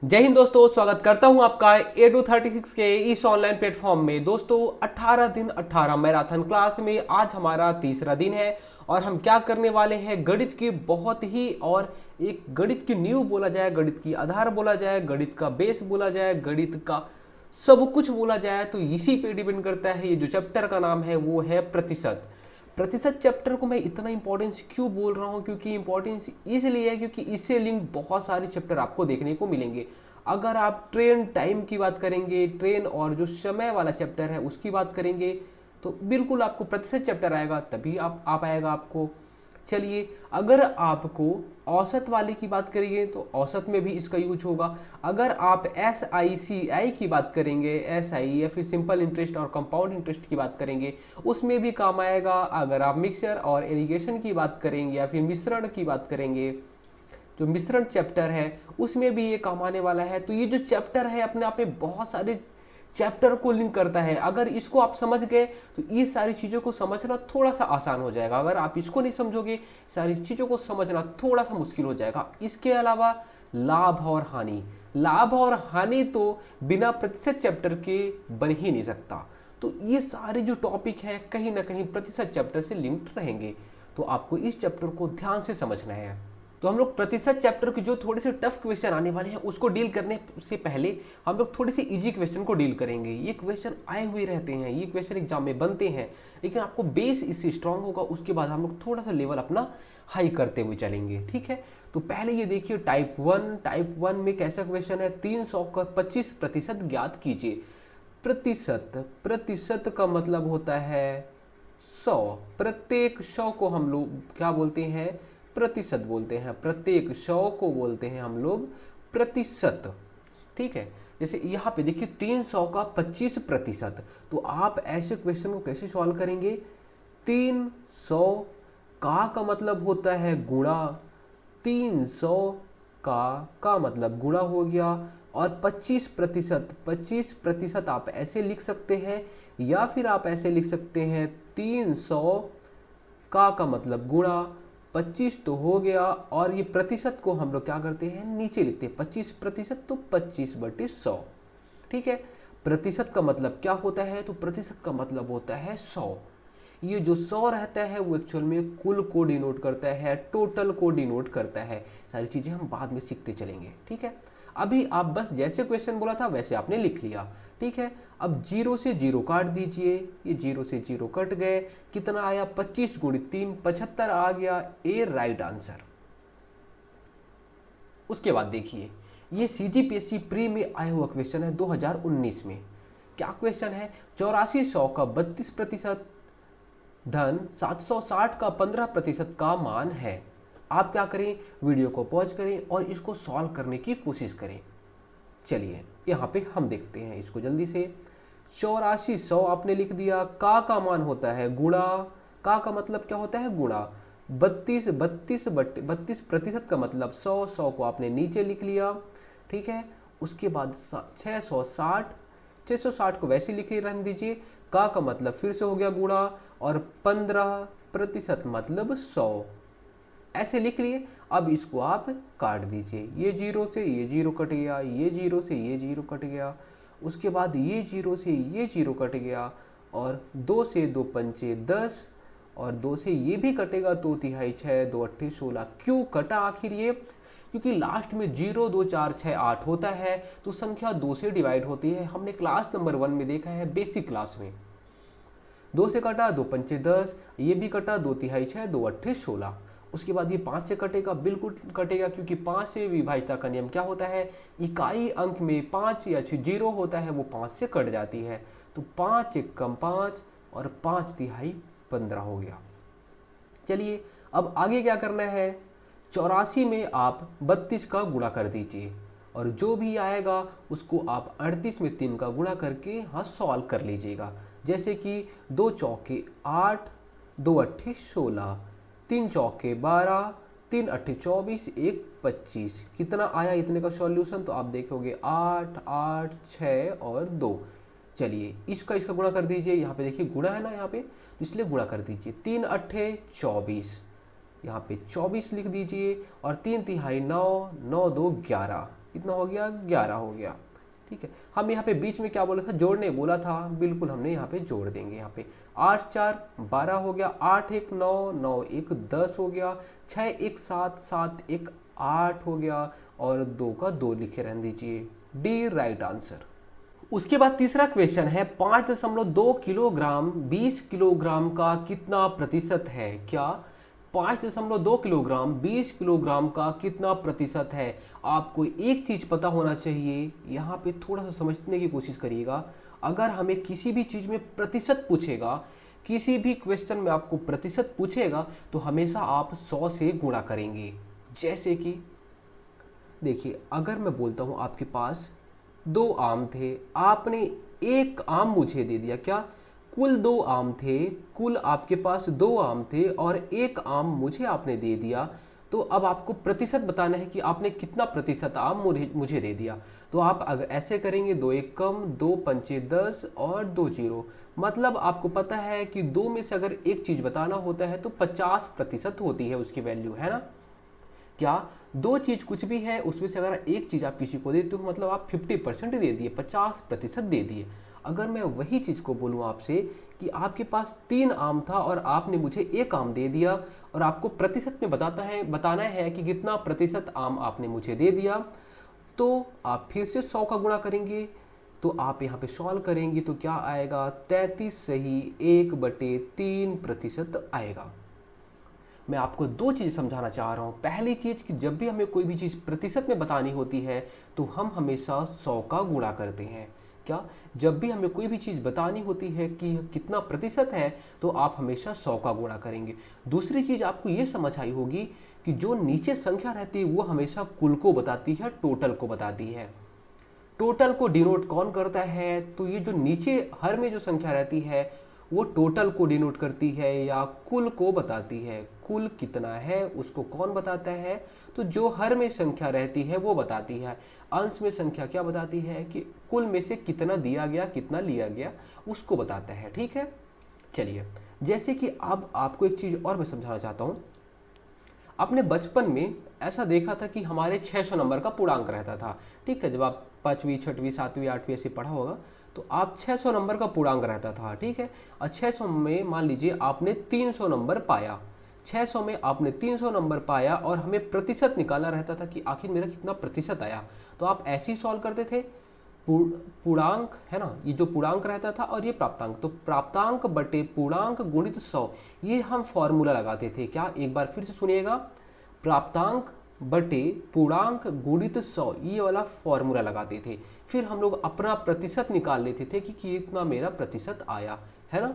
जय हिंद दोस्तों, स्वागत करता हूं आपका A236 के इस ऑनलाइन प्लेटफॉर्म में। दोस्तों 18 दिन 18 मैराथन क्लास में आज हमारा तीसरा दिन है और हम क्या करने वाले हैं, गणित की बहुत ही और एक गणित की नींव बोला जाए, गणित की आधार बोला जाए, गणित का बेस बोला जाए, गणित का सब कुछ बोला जाए तो इसी पे डिपेंड करता है। ये जो चैप्टर का नाम है वो है प्रतिशत। प्रतिशत चैप्टर को मैं इतना इंपॉर्टेंस क्यों बोल रहा हूँ, क्योंकि इंपॉर्टेंस इसलिए है क्योंकि इससे लिंक बहुत सारे चैप्टर आपको देखने को मिलेंगे। अगर आप ट्रेन टाइम की बात करेंगे, ट्रेन और जो समय वाला चैप्टर है उसकी बात करेंगे तो बिल्कुल आपको प्रतिशत चैप्टर आएगा, तभी आप आएगा आपको। चलिए, अगर आपको औसत वाले की बात करिए तो औसत में भी इसका यूज होगा। अगर आप SICI की बात करेंगे, SI या फिर सिंपल इंटरेस्ट और कंपाउंड इंटरेस्ट की बात करेंगे, उसमें भी काम आएगा। अगर आप मिक्सचर और एलिगेशन की बात करेंगे या फिर मिश्रण की बात करेंगे, जो मिश्रण चैप्टर है उसमें भी ये काम आने वाला है। तो ये जो चैप्टर है अपने आप में बहुत सारे चैप्टर को लिंक करता है। अगर इसको आप समझ गए तो ये सारी चीज़ों को समझना थोड़ा सा आसान हो जाएगा। अगर आप इसको नहीं समझोगे, सारी चीज़ों को समझना थोड़ा सा मुश्किल हो जाएगा। इसके अलावा लाभ और हानि, लाभ और हानि तो बिना प्रतिशत चैप्टर के बन ही नहीं सकता। तो ये सारे जो टॉपिक है कहीं ना कहीं प्रतिशत चैप्टर से लिंक्ड रहेंगे, तो आपको इस चैप्टर को ध्यान से समझना है। तो हम लोग प्रतिशत चैप्टर के जो थोड़े से टफ क्वेश्चन आने वाले हैं उसको डील करने से पहले हम लोग थोड़े से इजी क्वेश्चन को डील करेंगे। ये क्वेश्चन आए हुए रहते हैं, ये क्वेश्चन एग्जाम में बनते हैं, लेकिन आपको बेस इससे स्ट्रांग होगा, उसके बाद हम लोग थोड़ा सा लेवल अपना हाई करते हुए चलेंगे। ठीक है, तो पहले ये देखिए टाइप 1 में कैसा क्वेश्चन है, 300 का 25% ज्ञात कीजिए। प्रतिशत, प्रतिशत का मतलब होता है 100। प्रत्येक 100 को हम लोग क्या बोलते हैं, प्रतिशत बोलते हैं। प्रत्येक 100 को बोलते हैं हम लोग प्रतिशत। ठीक है, जैसे यहाँ पे देखिए 300 का 25%, तो आप ऐसे क्वेश्चन को कैसे सॉल्व करेंगे। 300 का मतलब होता है गुणा, 300 का मतलब गुणा हो गया, और 25%, 25% आप ऐसे लिख सकते हैं या फिर आप ऐसे लिख सकते हैं 300 का मतलब गुणा, 25 तो हो गया, और ये प्रतिशत को हम लोग क्या करते हैं, नीचे लिखते हैं। 25% तो 25/100। ठीक है, प्रतिशत का मतलब क्या होता है, तो प्रतिशत का मतलब होता है 100। ये जो 100 रहता है वो एक्चुअल में कुल को डिनोट करता है, टोटल को डिनोट करता है। सारी चीज़ें हम बाद में सीखते चलेंगे। ठीक है, अभी आप बस जैसे क्वेश्चन बोला था वैसे आपने लिख लिया। ठीक है, अब 0 से 0 काट दीजिए, ये 0 से 0 कट गए, कितना आया, 25 गुणित 3 75 आ गया, ए राइट आंसर। उसके बाद देखिए, ये CGPSC प्री में आया हुआ क्वेश्चन है 2019 में। क्या क्वेश्चन है, 8400 का 32% धन 760 का 15% का मान है। आप क्या करें, वीडियो को पॉज करें और इसको सॉल्व करने की कोशिश करें। चलिए यहाँ पे हम देखते हैं इसको जल्दी से। 8400 आपने लिख दिया, का मान होता है गुणा, का मतलब क्या होता है गुणा, 32% का मतलब 100, 100 को आपने नीचे लिख लिया। ठीक है, उसके बाद 660, 660 को वैसे लिखे रहने दीजिए, का मतलब फिर से हो गया गुणा, और 15% मतलब 100, ऐसे लिख लिए। अब इसको आप काट दीजिए, ये 0 से ये 0 कट गया, ये 0 से ये 0 कट गया, उसके बाद ये 0 से ये 0 कट गया, और 2 से 2 पंचे 10, और 2 से ये भी कटेगा, 2 तिहाई 6, 2 अट्ठे 16। क्यों कटा आखिर ये, क्योंकि लास्ट में 0 2 4 6 8 होता है, तो संख्या 2 से डिवाइड होती है। हमने क्लास नंबर 1 में देखा है, बेसिक क्लास में। 2 से कटा, 2 पंचे 10, ये भी कटा, 2 तिहाई 6, 2 अट्ठे 16। उसके बाद ये 5 से कटेगा, बिल्कुल कटेगा, क्योंकि 5 से विभाज्यता का नियम क्या होता है, इकाई अंक में 5 या 0 होता है, वो 5 से कट जाती है। तो 5 एक कम 5, और 5 तिहाई 15 हो गया। चलिए अब आगे क्या करना है, 84 में आप 32 का गुणा कर दीजिए, और जो भी आएगा उसको आप 38 में 3 का गुणा करके हाँ सॉल्व कर लीजिएगा। जैसे कि 2 चौके 8, 2 अट्ठे 16, 3 चौके 12, 3 अट्ठे 24, 1 25, कितना आया इतने का सॉल्यूशन, तो आप देखोगे 8 8 6 और 2। चलिए इसका इसका गुणा कर दीजिए, यहाँ पे देखिए गुणा है ना यहाँ पे, इसलिए गुणा कर दीजिए। 3 अट्ठे 24, यहाँ पे 24 लिख दीजिए, और 3 तिहाई 9, 9 2 11। कितना हो गया, 11 हो गया। ठीक है, हम यहाँ पे बीच में क्या बोला था, जोड़ने बोला था, बिल्कुल हमने यहाँ पे जोड़ देंगे। यहाँ पे 8 4 12 हो गया, 8 1 9, 9 1 10 हो गया, 6 1 7, 7 1 8 हो गया, और 2 का 2 लिखे रहने दीजिए। D right answer. उसके बाद तीसरा क्वेश्चन है 5.2 किलोग्राम 20 किलोग्राम का कितना प्रतिशत है। क्या 5.2 किलोग्राम 20 किलोग्राम का कितना प्रतिशत है। आपको एक चीज पता होना चाहिए, यहाँ पे थोड़ा सा समझने की कोशिश करिएगा। अगर हमें किसी भी चीज में प्रतिशत पूछेगा, किसी भी क्वेश्चन में आपको प्रतिशत पूछेगा, तो हमेशा आप 100 से गुणा करेंगे। जैसे कि देखिए, अगर मैं बोलता हूं आपके पास 2 आम थे, आपने एक आम मुझे दे दिया। क्या कुल 2 आम थे, कुल आपके पास 2 आम थे और एक आम मुझे आपने दे दिया। तो अब आपको प्रतिशत बताना है कि आपने कितना प्रतिशत आम मुझे दे दिया। तो आप अगर ऐसे करेंगे, 2 1 कम, 2 पंचे 10 और 2 जीरो, मतलब आपको पता है कि 2 में से अगर एक चीज बताना होता है तो 50% होती है उसकी वैल्यू, है ना। क्या 2 चीज कुछ भी है, उसमें से अगर एक चीज आप किसी को देते हो, मतलब आप 50% दे दिए, 50% दे दिए। अगर मैं वही चीज को बोलूं आपसे कि आपके पास 3 आम था और आपने मुझे एक आम दे दिया, और आपको प्रतिशत में बताना है कि कितना प्रतिशत आम आपने मुझे दे दिया, तो आप फिर से 100 का गुणा करेंगे। तो आप यहाँ पे सॉल्व करेंगे तो क्या आएगा, 33 सही 1/3% आएगा। मैं आपको 2 चीज़ समझाना चाह रहा हूँ। पहली चीज़ कि जब भी हमें कोई भी चीज़ प्रतिशत में बतानी होती है तो हम हमेशा 100 का गुणा करते हैं। क्या जब भी हमें कोई भी चीज़ बतानी होती है कि कितना प्रतिशत है, तो आप हमेशा 100 का गुणा करेंगे। दूसरी चीज़ आपको ये समझ आई होगी कि जो नीचे संख्या रहती है वो हमेशा कुल को बताती है, टोटल को बताती है। टोटल को डिनोट कौन करता है, तो ये जो नीचे हर में जो संख्या रहती है वो टोटल को डिनोट करती है या कुल को बताती है। कुल कितना है उसको कौन बताता है, तो जो हर में संख्या रहती है वो बताती है। अंश में संख्या क्या बताती है कि कुल में से कितना दिया गया, कितना लिया गया, उसको बताता है। ठीक है, चलिए, जैसे कि अब आपको एक चीज और मैं समझाना चाहता हूँ। अपने बचपन में ऐसा देखा था कि हमारे 600 नंबर का पूर्णांक रहता था। ठीक है, जब आप 5वीं 6वीं 7वीं 8वीं ऐसे पढ़ा होगा तो आप 600 नंबर का पूर्णांक रहता था। ठीक है, और 600 में मान लीजिए आपने 300 नंबर पाया। 600 में आपने 300 नंबर पाया और हमें प्रतिशत निकालना रहता था कि आखिर मेरा कितना प्रतिशत आया। तो आप ऐसे ही सॉल्व करते थे। पूर्णांक है ना, ये जो पूर्णांक रहता था और ये प्राप्तांक, तो प्राप्तांक बटे पूर्णांक गुणित 100, ये हम फॉर्मूला लगाते थे। क्या, एक बार फिर से सुनिएगा, प्राप्तांक बटे पूर्णांक गुणित 100, ये वाला फॉर्मूला लगाते थे। फिर हम लोग अपना प्रतिशत निकाल लेते थे कि कितना मेरा प्रतिशत आया, है ना।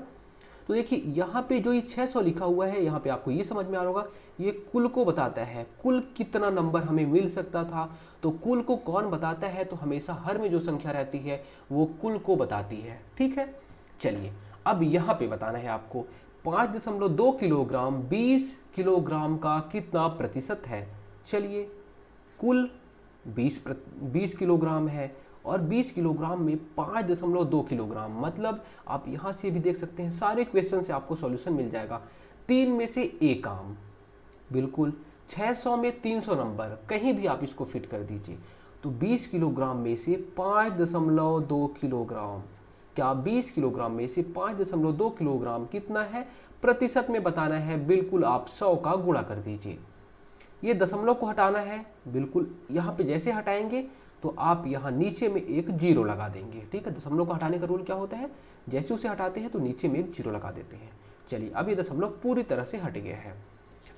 तो देखिए यहाँ पे जो ये 600 लिखा हुआ है, यहाँ पे आपको ये समझ में आ रहा होगा, ये कुल को बताता है। कुल कितना नंबर हमें मिल सकता था, तो कुल को कौन बताता है, तो हमेशा हर में जो संख्या रहती है वो कुल को बताती है। ठीक है, चलिए अब यहाँ पे बताना है आपको 5.2 किलोग्राम 20 किलोग्राम का कितना प्रतिशत है। चलिए, कुल 20 किलोग्राम है और 20 किलोग्राम में 5.2 किलोग्राम, मतलब आप यहाँ से भी देख सकते हैं, सारे क्वेश्चन से आपको सॉल्यूशन मिल जाएगा। 3 में से एक आम, बिल्कुल 600 में 300 नंबर, कहीं भी आप इसको फिट कर दीजिए। तो 20 किलोग्राम में से 5.2 किलोग्राम, क्या 20 किलोग्राम में से 5.2 किलोग्राम कितना है, प्रतिशत में बताना है। बिल्कुल आप 100 का गुणा कर दीजिए। ये दशमलव को हटाना है, बिल्कुल यहाँ पे जैसे हटाएंगे तो आप यहाँ नीचे में एक जीरो लगा देंगे। ठीक है, दशमलव को हटाने का रूल क्या होता है, जैसे उसे हटाते हैं तो नीचे में एक जीरो लगा देते हैं। चलिए, अब ये दशमलव पूरी तरह से हट गया है।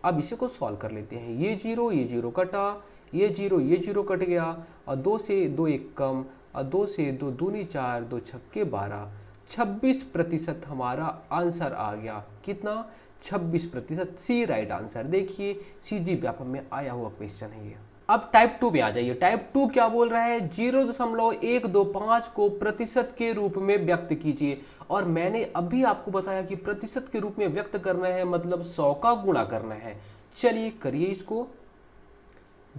अब इसे को सॉल्व कर लेते हैं। ये जीरो कटा, ये जीरो कट गया, और 2 से 2 एक कम, और 2 से 2 दूनी 4, 2 छक्के 12, 26% हमारा आंसर आ गया। कितना, 26%। सी राइट आंसर। देखिए सीजी व्यापक में आया हुआ क्वेश्चन है ये। अब टाइप 2 पे आ जाइए। टाइप 2 क्या बोल रहा है, 0.125 को प्रतिशत के रूप में व्यक्त कीजिए। और मैंने अभी आपको बताया कि प्रतिशत के रूप में व्यक्त करना है मतलब 100 का गुणा करना है। चलिए करिए इसको।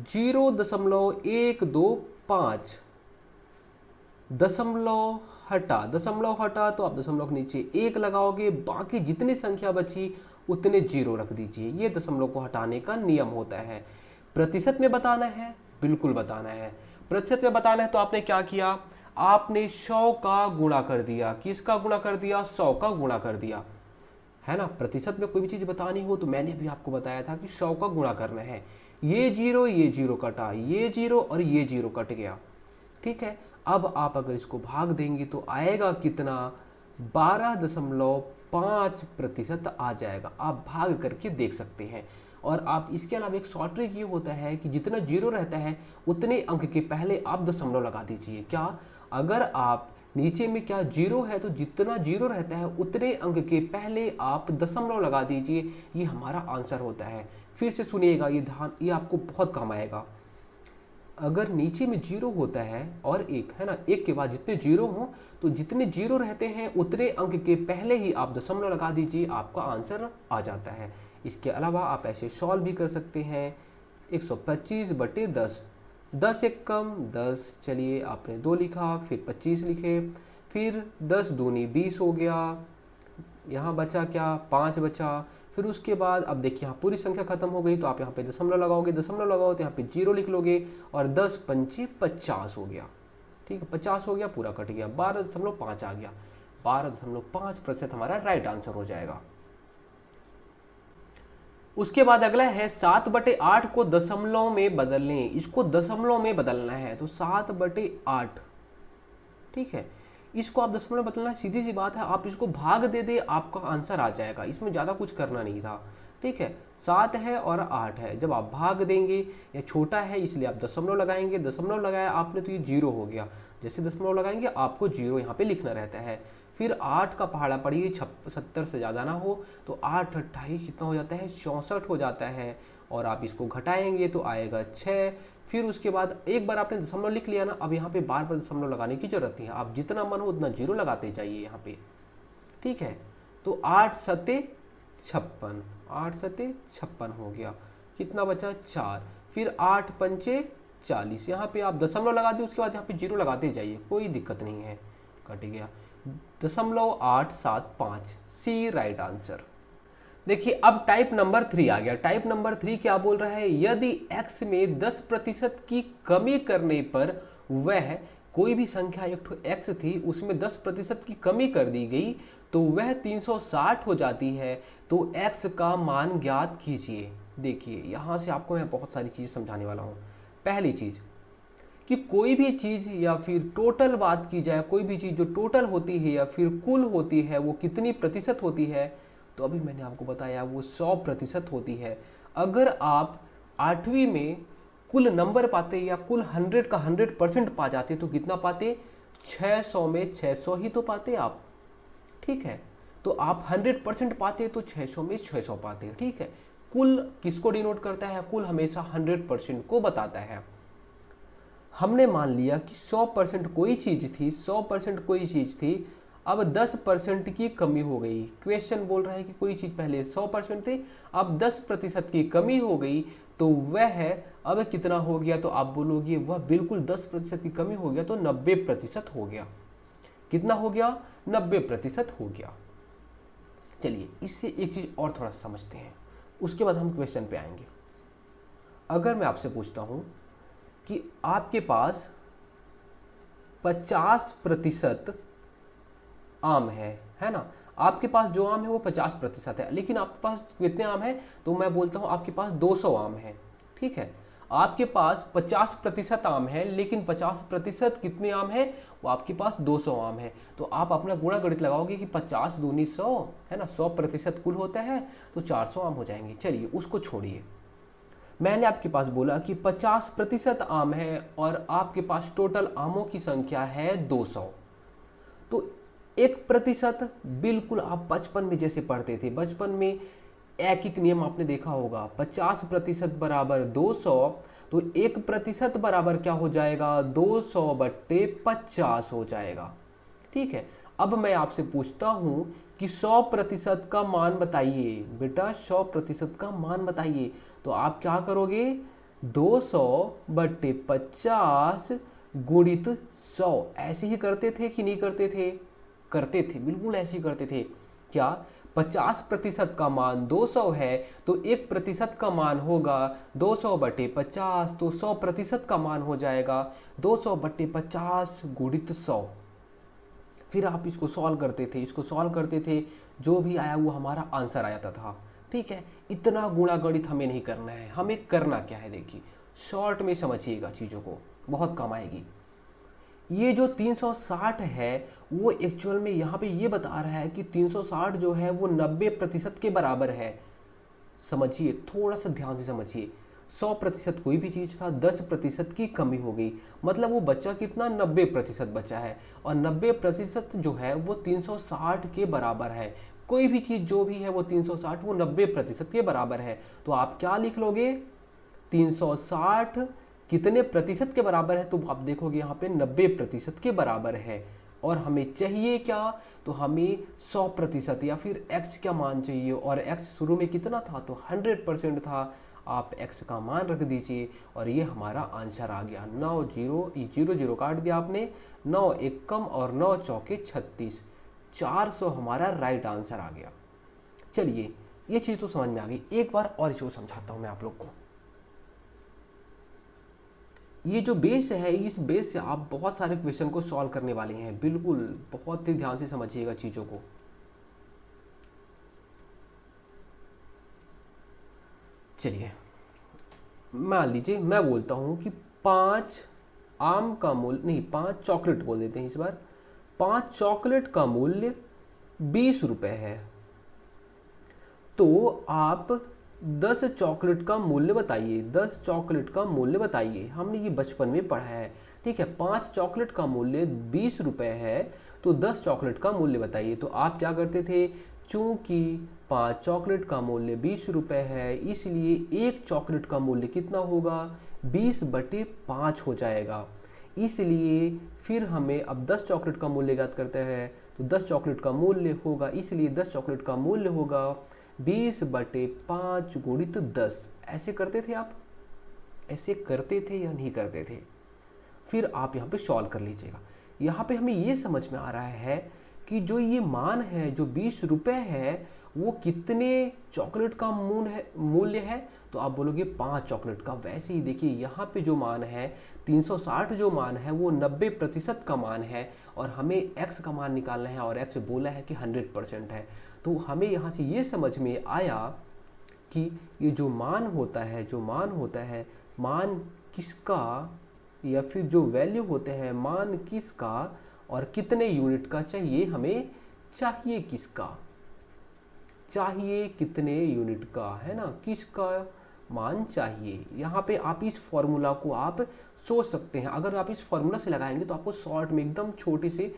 0.125, दशमलव हटा तो आप दशमलव के नीचे 1 लगाओगे, बाकी जितनी संख्या बची उतने जीरो रख दीजिए। ये दशमलव को हटाने का नियम होता है। प्रतिशत में बताना है बिल्कुल बताना है। प्रतिशत में बताना है तो आपने क्या किया, आपने 100 का गुणा कर दिया। किसका गुणा कर दिया, 100 का गुणा कर दिया, है ना। प्रतिशत में कोई भी चीज़ बतानी हो तो मैंने भी आपको बताया था कि 100 का गुणा करना है। ये जीरो कटा, ये जीरो और ये जीरो कट गया, ठीक है। अब आप अगर इसको भाग देंगे तो आएगा कितना, 12.5% आ जाएगा। आप भाग करके देख सकते हैं। और आप इसके अलावा एक शॉर्ट ट्रिक ये होता है कि जितना जीरो रहता है उतने अंक के पहले आप दशमलव लगा दीजिए। क्या, अगर आप नीचे में क्या जीरो है तो जितना जीरो रहता है उतने अंक के पहले आप दशमलव लगा दीजिए। ये हमारा आंसर होता है। फिर से सुनिएगा, ये आपको बहुत काम आएगा। अगर नीचे में जीरो होता है और एक, है ना, एक के बाद जितने जीरो हों तो जितने जीरो रहते हैं उतने अंक के पहले ही आप दशमलव लगा दीजिए, आपका आंसर आ जाता है। इसके अलावा आप ऐसे सॉल्व भी कर सकते हैं। 125/10, 10 एक कम 10, चलिए आपने 2 लिखा, फिर 25 लिखे, फिर 10 दूनी 20 हो गया, यहाँ बचा क्या, 5 बचा। फिर उसके बाद अब देखिए यहाँ पूरी संख्या खत्म हो गई तो आप यहाँ पे दशमलव लगाओगे, दशमलव लगाओ तो यहाँ पे जीरो लिख लोगे और 10 पंचे 50 हो गया, ठीक है, 50 हो गया, पूरा कट गया, 12.5 आ गया। 12.5% हमारा राइट आंसर हो जाएगा। उसके बाद अगला है 7/8 को दशमलव में बदलने। इसको दशमलव में बदलना है तो 7/8, ठीक है, इसको आप दशमलव में बदलना है, सीधी सी बात है। आप इसको भाग दे दे, आपका आंसर आ जाएगा, इसमें ज़्यादा कुछ करना नहीं था, ठीक है। 7 है और 8 है, जब आप भाग देंगे, ये छोटा है इसलिए आप दशमलव लगाएंगे, दशमलव लगाया आपने तो ये जीरो हो गया। जैसे दशमलव लगाएंगे आपको जीरो यहाँ पे लिखना रहता है। फिर 8 का पहाड़ा पढ़िए, 70 से ज़्यादा ना हो तो 8 28 कितना हो जाता है, 64 हो जाता है। और आप इसको घटाएंगे तो आएगा 6। फिर उसके बाद एक बार आपने दशमलव लिख लिया ना, अब यहाँ पे बार बार दशमलव लगाने की जरूरत नहीं है, आप जितना मन हो उतना जीरो लगाते जाइए यहाँ पे, ठीक है। तो 8 सते 56, 8 सते 56 हो गया, कितना बचा 4। फिर 8 पंचे 40, यहाँ पे आप दशमलव लगा दिए, उसके बाद यहाँ पे जीरो लगाते जाइए, कोई दिक्कत नहीं है, कट गया। 0.875, सी राइट आंसर। देखिए अब टाइप नंबर 3 आ गया। टाइप नंबर 3 क्या बोल रहा है, यदि x में 10% की कमी करने पर वह कोई भी संख्या एक तो x थी उसमें 10% की कमी कर दी गई तो वह 360 हो जाती है, तो x का मान ज्ञात कीजिए। देखिए यहाँ से आपको मैं बहुत सारी चीज़ समझाने वाला हूँ। पहली चीज़ कि कोई भी चीज़ या फिर टोटल बात की जाए, कोई भी चीज़ जो टोटल होती है या फिर कुल होती है वो कितनी प्रतिशत होती है, तो अभी मैंने आपको बताया वो 100% होती है। अगर आप 8वीं में कुल नंबर पाते या कुल 100 का 100% पा जाते तो कितना पाते, 600 में 600 ही तो पाते आप, ठीक है। तो आप 100% पाते तो 600 में 600 पाते, ठीक है। कुल किसको डिनोट करता है, कुल हमेशा 100% को बताता है। हमने मान लिया कि 100% कोई चीज़ थी, 100% कोई चीज़ थी, अब 10% की कमी हो गई। क्वेश्चन बोल रहा है कि कोई चीज़ पहले 100% थी, अब 10% की कमी हो गई तो वह अब कितना हो गया, तो आप बोलोगे वह बिल्कुल 10% की कमी हो गया तो 90% हो गया। कितना हो गया, 90% हो गया। चलिए इससे एक चीज़ और थोड़ा सा समझते हैं, उसके बाद हम क्वेश्चन पे आएंगे। अगर मैं आपसे पूछता हूँ कि आपके पास 50% आम है ना, आपके पास जो आम है वो 50% है, लेकिन आपके पास कितने आम है, तो मैं बोलता हूँ आपके पास 200 आम है, ठीक है। आपके पास 50% आम है लेकिन 50% कितने आम है, वो आपके पास 200 आम है। तो आप अपना गुणा गणित लगाओगे कि 50 दूनी 100, है ना, 100% कुल होता है तो 400 आम हो जाएंगे। चलिए उसको छोड़िए, मैंने आपके पास बोला कि 50% आम है और आपके पास टोटल आमों की संख्या है 200। तो 1% बिल्कुल आप बचपन में जैसे पढ़ते थे, बचपन में एक नियम आपने देखा होगा, 50% बराबर 200, तो 1% बराबर क्या हो जाएगा, 200/50 हो जाएगा, ठीक है। अब मैं आपसे पूछता हूं कि 100% का मान बताइए बेटा, 100% का मान बताइए। तो आप क्या करोगे, 200/50 गुणित 100, ऐसे ही करते थे कि नहीं करते थे, करते थे, बिल्कुल ऐसे ही करते थे। क्या 50% का मान 200 है तो 1% का मान होगा 200/50, तो 100% का मान हो जाएगा 200/50 गुणित 100। फिर आप इसको सॉल्व करते थे, इसको सॉल्व करते थे, जो भी आया वो हमारा आंसर आ जाता था। ठीक है, इतना गुणा गणित हमें नहीं करना है, हमें करना क्या है देखिए, शॉर्ट में समझिएगा चीज़ों को, बहुत काम आएगी। ये जो 360 है वो एक्चुअल में यहाँ पे ये बता रहा है कि 360 जो है वो 90% के बराबर है। समझिए, थोड़ा सा ध्यान से समझिए। 100% कोई भी चीज़ था, 10% की कमी हो गई, मतलब वो बचा कितना, 90% बचा है। और 90% जो है वो 360 के बराबर है। कोई भी चीज़ जो भी है वो 360 वो 90% के बराबर है। तो आप क्या लिख लोगे, 360 कितने प्रतिशत के बराबर है, तो आप देखोगे यहाँ पे 90% के बराबर है। और हमें चाहिए क्या, तो हमें 100% या फिर x का मान चाहिए, और x शुरू में कितना था, तो 100% था। आप x का मान रख दीजिए और ये हमारा आंसर आ गया। 9 0 0 काट दिया आपने, 9 1 कम और 9 चौके 36, 400 हमारा राइट आंसर आ गया। चलिए, ये चीज़ तो समझ में आ गई। एक बार और इसको समझाता हूँ मैं आप लोग को। ये जो बेस है, इस बेस से आप बहुत सारे क्वेश्चन को सॉल्व करने वाले हैं। बिल्कुल बहुत ही ध्यान से समझिएगा चीज़ों को। चलिए, मान लीजिए मैं बोलता हूँ कि 5 आम का मूल्य, नहीं 5 चॉकलेट बोल देते हैं इस बार, 5 चॉकलेट का मूल्य 20 रुपये है, तो आप 10 चॉकलेट का मूल्य बताइए। 10 चॉकलेट का मूल्य बताइए, हमने ये बचपन में पढ़ा है। ठीक है, 5 चॉकलेट का मूल्य 20 रुपये है, तो 10 चॉकलेट का मूल्य बताइए। तो आप क्या करते थे, चूंकि 5 चॉकलेट का मूल्य 20 रुपये है, इसलिए एक चॉकलेट का मूल्य कितना होगा, 20/5 हो जाएगा। इसलिए फिर हमें अब 10 चॉकलेट का मूल्य ज्ञात करते हैं, तो 10 चॉकलेट का मूल्य होगा, इसलिए 10 चॉकलेट का मूल्य होगा 20/5 गुणित 10। ऐसे करते थे आप, ऐसे करते थे या नहीं करते थे? फिर आप यहाँ पे सॉल्व कर लीजिएगा। यहाँ पे हमें ये समझ में आ रहा है कि जो ये मान है, जो 20 रुपये है, वो कितने चॉकलेट का मूल्य है, तो आप बोलोगे 5 चॉकलेट का। वैसे ही देखिए यहाँ पे जो मान है 360, जो मान है वो 90% का मान है, और हमें x का मान निकालना है, और x बोला है कि 100% है। तो हमें यहाँ से ये समझ में आया कि ये जो मान होता है, जो मान होता है, मान किसका, या फिर जो वैल्यू होते हैं, मान किसका और कितने यूनिट का चाहिए हमें, चाहिए किसका, चाहिए कितने यूनिट का, है ना, किसका मान चाहिए। यहाँ पे आप इस फॉर्मूला को आप सोच सकते हैं। अगर आप इस फॉर्मूला से लगाएंगे तो आपको शॉर्ट में एकदम छोटे से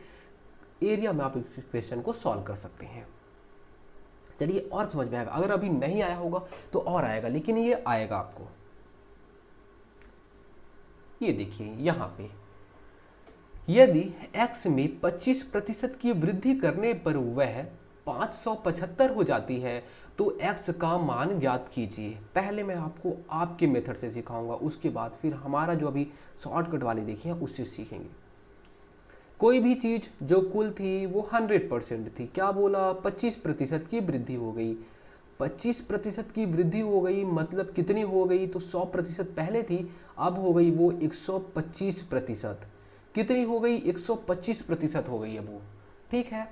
एरिया में आप इस क्वेश्चन को सॉल्व कर सकते हैं। चलिए, और समझ में आएगा। अगर अभी नहीं आया होगा तो और आएगा, लेकिन ये आएगा आपको। ये देखिए यहाँ पे, यदि x में 25% की वृद्धि करने पर वह 575 हो जाती है, तो x का मान ज्ञात कीजिए। पहले मैं आपको आपके मेथड से सिखाऊंगा, उसके बाद फिर हमारा जो अभी शॉर्टकट वाली देखिए उससे सीखेंगे। कोई भी चीज़ जो कुल थी वो 100% थी, क्या बोला, 25% की वृद्धि हो गई। 25% की वृद्धि हो गई मतलब कितनी हो गई, तो 100% पहले थी, अब हो गई वो 125%। कितनी हो गई, 125% हो गई अब वो। ठीक है,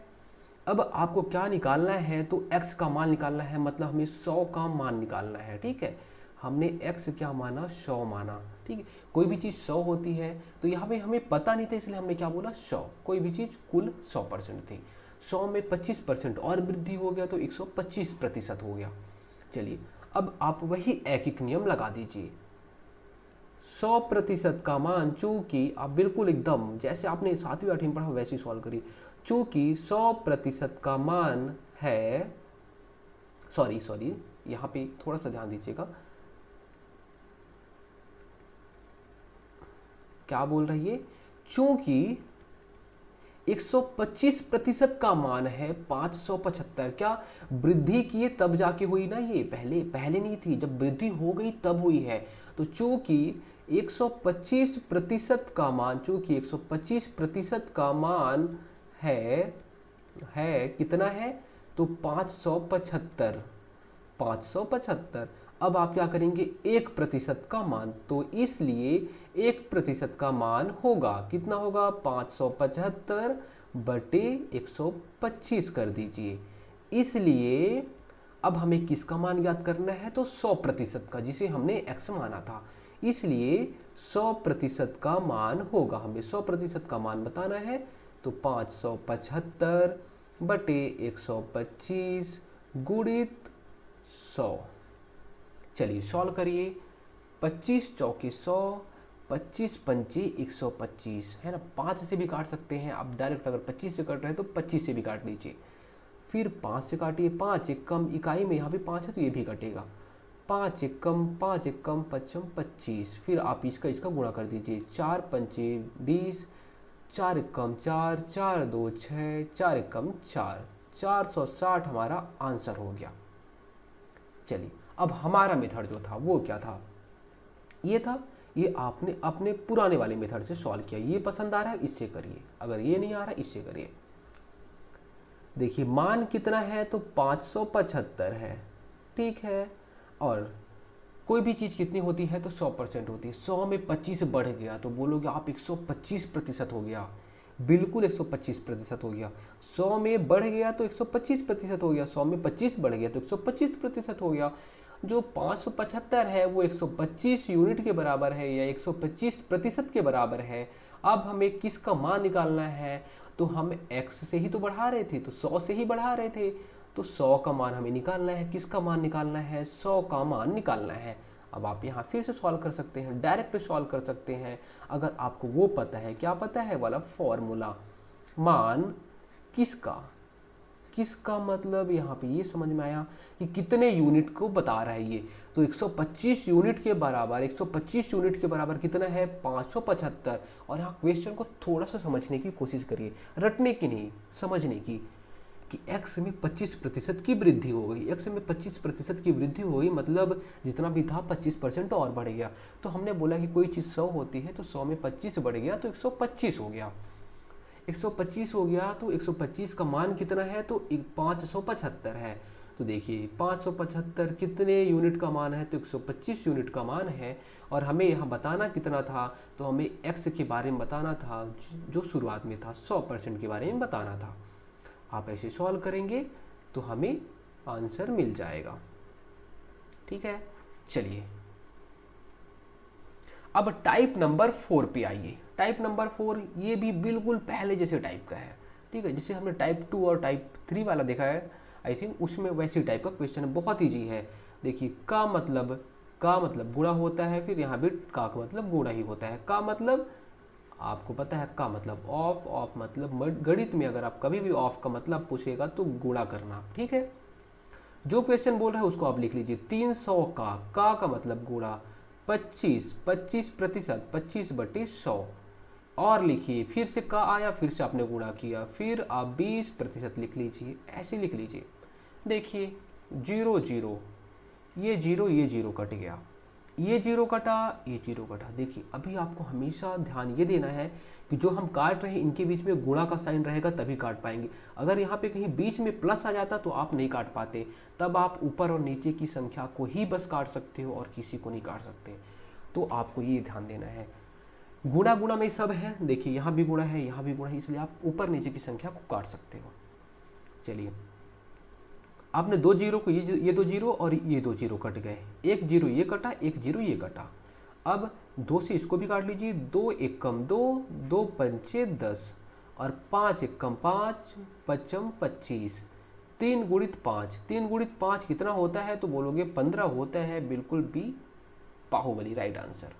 अब आपको क्या निकालना है, तो x का मान निकालना है, मतलब हमें 100 का मान निकालना है। ठीक है, हमने x क्या माना, 100 माना। ठीक है, कोई भी चीज़ 100 होती है, तो यहाँ पे हमें पता नहीं था, इसलिए हमने क्या बोला, 100। कोई भी चीज़ कुल 100% थी, 100 में 25% और वृद्धि हो गया तो 125% हो गया। चलिए, अब आप वही एक नियम लगा दीजिए। 100% का मान, चूंकि आप बिल्कुल एकदम जैसे आपने 7वीं 8वीं पढ़ा वैसे ही सॉल्व करिए। चूंकि 100% का मान है, सॉरी यहाँ पे थोड़ा सा ध्यान दीजिएगा, क्या बोल रही है, चूंकि 125% का मान है 575, क्या वृद्धि किए तब जाके हुई ना, ये पहले नहीं थी, जब वृद्धि हो गई तब हुई है। तो चूंकि 125% का मान, चूंकि 125% का मान है कितना है, तो 575, 575। अब आप क्या करेंगे, 1% का मान, तो इसलिए 1% का मान होगा कितना होगा, 575 बटे 125 कर दीजिए। इसलिए अब हमें किसका मान ज्ञात करना है, तो 100% का, जिसे हमने x माना था। इसलिए 100% का मान होगा, हमें 100% का मान बताना है। तो 575 बटे 125 गुणित 100। चलिए सॉल्व करिए। 25 चौके 100, 25 पंचे 125, है ना। 5 से भी काट सकते हैं आप डायरेक्ट, अगर 25 से कट रहे हैं तो 25 से भी काट लीजिए। फिर 5 से काटिए, 5 एकम इकाई में यहाँ पे 5 है तो ये भी कटेगा। 5 एकम 5 एकम पचम 25। फिर आप इसका गुणा कर दीजिए। 4 पंचे 20, 4 एकम 4, 4 2 6, 4 एकम 4, 460 हमारा आंसर हो गया। चलिए अब हमारा मेथड जो था वो क्या था, ये था, ये आपने अपने पुराने वाले मेथड से सॉल्व किया। ये पसंद आ रहा है इससे करिए, अगर ये नहीं आ रहा इससे करिए। देखिए मान कितना है, तो 575 है, ठीक है। और कोई भी चीज़ कितनी होती है, तो 100% होती है। 100 में 25 बढ़ गया तो बोलोगे आप 125% हो गया, बिल्कुल 125% हो गया। 100 में बढ़ गया तो 125% हो गया, 100 में 25 बढ़ गया तो 125% हो गया। जो 575 है वो 125 यूनिट के बराबर है या 125% के बराबर है। अब हमें किसका मान निकालना है, तो हम x से ही तो बढ़ा रहे थे, तो 100 से ही बढ़ा रहे थे, तो 100 का मान हमें निकालना है। किसका मान निकालना है, 100 का मान निकालना है। अब आप यहाँ फिर से सॉल्व कर सकते हैं, डायरेक्ट सॉल्व कर सकते हैं, अगर आपको वो पता है, क्या पता है वाला फॉर्मूला। मान किसका, किसका मतलब यहाँ पे ये समझ में आया कि कितने यूनिट को बता रहा है ये। तो 125 यूनिट के बराबर, 125 यूनिट के बराबर कितना है, 575। और यहाँ क्वेश्चन को थोड़ा सा समझने की कोशिश करिए, रटने की नहीं, समझने की, कि x में 25% की वृद्धि हो गई। x में 25% की वृद्धि हो गई मतलब जितना भी था 25% और बढ़ गया। तो हमने बोला कि कोई चीज़ 100 होती है तो 100 में 25 बढ़ गया तो 125 हो गया। 125 हो गया तो 125 का मान कितना है, तो 575 है। तो देखिए 575 कितने यूनिट का मान है, तो 125 यूनिट का मान है। और हमें यहाँ बताना कितना था, तो हमें x के बारे में बताना था, जो शुरुआत में था 100% के बारे में बताना था। आप ऐसे सॉल्व करेंगे तो हमें आंसर मिल जाएगा, ठीक है। चलिए अब टाइप नंबर 4 पे आइए। टाइप नंबर 4 ये भी बिल्कुल पहले जैसे टाइप का है, ठीक है। जैसे हमने टाइप 2 और टाइप 3 वाला देखा है, आई थिंक उसमें वैसी टाइप का क्वेश्चन है, बहुत ईजी है। देखिए का मतलब गुणा होता है, फिर यहाँ भी का मतलब गुणा ही होता है। का मतलब आपको पता है, का मतलब ऑफ, ऑफ मतलब गणित में अगर आप कभी भी ऑफ का मतलब पूछेगा तो गुणा करना, ठीक है। जो क्वेश्चन बोल रहा है उसको आप लिख लीजिए। 300 का मतलब गुणा 25, 25%, 25 बटे 100। और लिखिए, फिर से का आया, फिर से आपने गुणा किया, फिर आप 20% लिख लीजिए, ऐसे लिख लीजिए। देखिए 0 0, ये जीरो कट गया, ये जीरो कटा, ये जीरो कटा। देखिए अभी आपको हमेशा ध्यान ये देना है कि जो हम काट रहे हैं इनके बीच में गुणा का साइन रहेगा तभी काट पाएंगे। अगर यहाँ पे कहीं बीच में प्लस आ जाता तो आप नहीं काट पाते, तब आप ऊपर और नीचे की संख्या को ही बस काट सकते हो और किसी को नहीं काट सकते। तो आपको ये ध्यान देना है, गुणा गुणा में सब है। देखिए यहाँ भी गुणा है, यहाँ भी गुणा है, इसलिए आप ऊपर नीचे की संख्या को काट सकते हो। चलिए आपने 2 जीरो को, ये 2 जीरो और ये 2 जीरो कट गए, 1 जीरो ये कटा, 1 जीरो ये कटा। अब 2 से इसको भी काट लीजिए, 2 एकम 2, 2 पंचे 10 और 5 एकम 5, पचम 25, 3 गुणित 5, 3 गुणित 5 कितना होता है, तो बोलोगे 15 होता है, बिल्कुल बी बाहुबली राइट आंसर।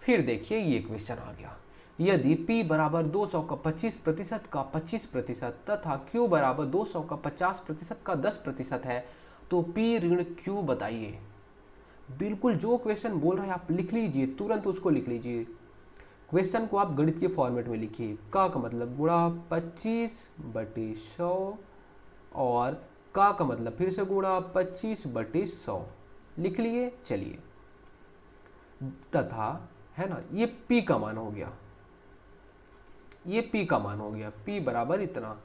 फिर देखिए ये क्वेश्चन आ गया, यदि P बराबर 200 का 25% का 25% तथा Q बराबर 200 का 50% का 10% है, तो P ऋण Q बताइए। बिल्कुल जो क्वेश्चन बोल रहा है आप लिख लीजिए, तुरंत उसको लिख लीजिए। क्वेश्चन को आप गणित के फॉर्मेट में लिखिए। का मतलब गुणा 25 बटे 100 और का मतलब फिर से गुणा 25 बटे 100 लिख लिए। चलिए तथा, है ना, ये P का मान हो गया, ये P का मान हो गया, P बराबर इतना।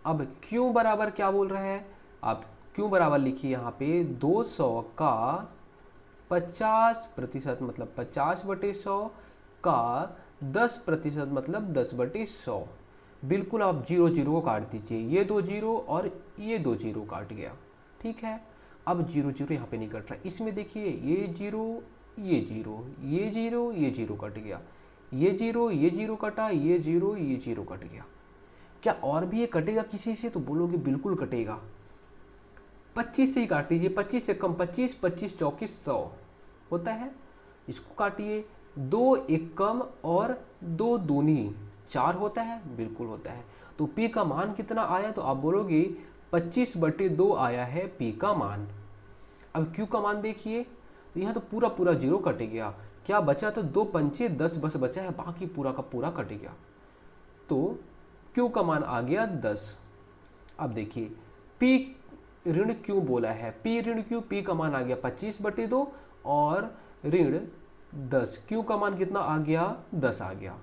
अब क्यों बराबर क्या बोल रहा है, आप क्यों बराबर लिखिए यहाँ पे 200 का 50% मतलब 50/100 का 10% मतलब 10/100। बिल्कुल आप जीरो जीरो को काट दीजिए, ये 2 जीरो और ये 2 जीरो काट गया, ठीक है। अब जीरो जीरो यहाँ पे नहीं कट रहा, इसमें देखिए ये जीरो ये जीरो ये जीरो ये जीरो कट गया, ये जीरो कटा, ये जीरो कट गया। क्या और भी ये कटेगा किसी से, तो बोलोगे बिल्कुल कटेगा। 25 से ही काट लीजिए, 25 से कम 25, 25 चौकीस 100 होता है, इसको काटिए। 2 एक कम और 2 दूनी 4 होता है, बिल्कुल होता है। तो P का मान कितना आया, तो आप बोलोगे 25/2 आया है P का मान। अब Q का मान देखिए, यहाँ तो पूरा पूरा जीरो कट गया, क्या बचा, तो 2 पंचे 10 बस बचा है, बाकी पूरा का पूरा कट गया। तो Q का मान आ गया 10। अब देखिए P ऋण Q बोला है, P ऋण Q, P का मान आ गया 25/2 और ऋण 10, Q का मान कितना आ गया, 10 आ गया।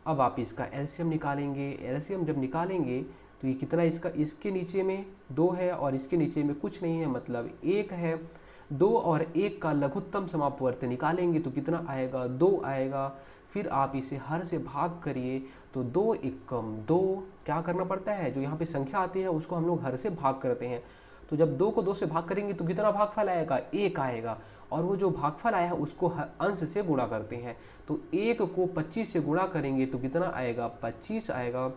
अब आप इसका एलसीएम निकालेंगे, एलसीएम जब निकालेंगे तो ये कितना, इसके नीचे में 2 है और इसके नीचे में कुछ नहीं है, मतलब 1 है। 2 और 1 का लघुत्तम समापवर्त निकालेंगे तो कितना आएगा, 2 आएगा। फिर आप इसे हर से भाग करिए, तो 2 एकम 2, क्या करना पड़ता है, जो यहाँ पे संख्या आती है उसको हम लोग हर से भाग करते हैं। तो जब 2 को 2 से भाग करेंगे तो कितना भागफल आएगा, 1 आएगा। और वो जो भागफल आया है उसको अंश से गुणा करते हैं, तो 1 को 25 से गुणा करेंगे तो कितना आएगा, 25 आएगा।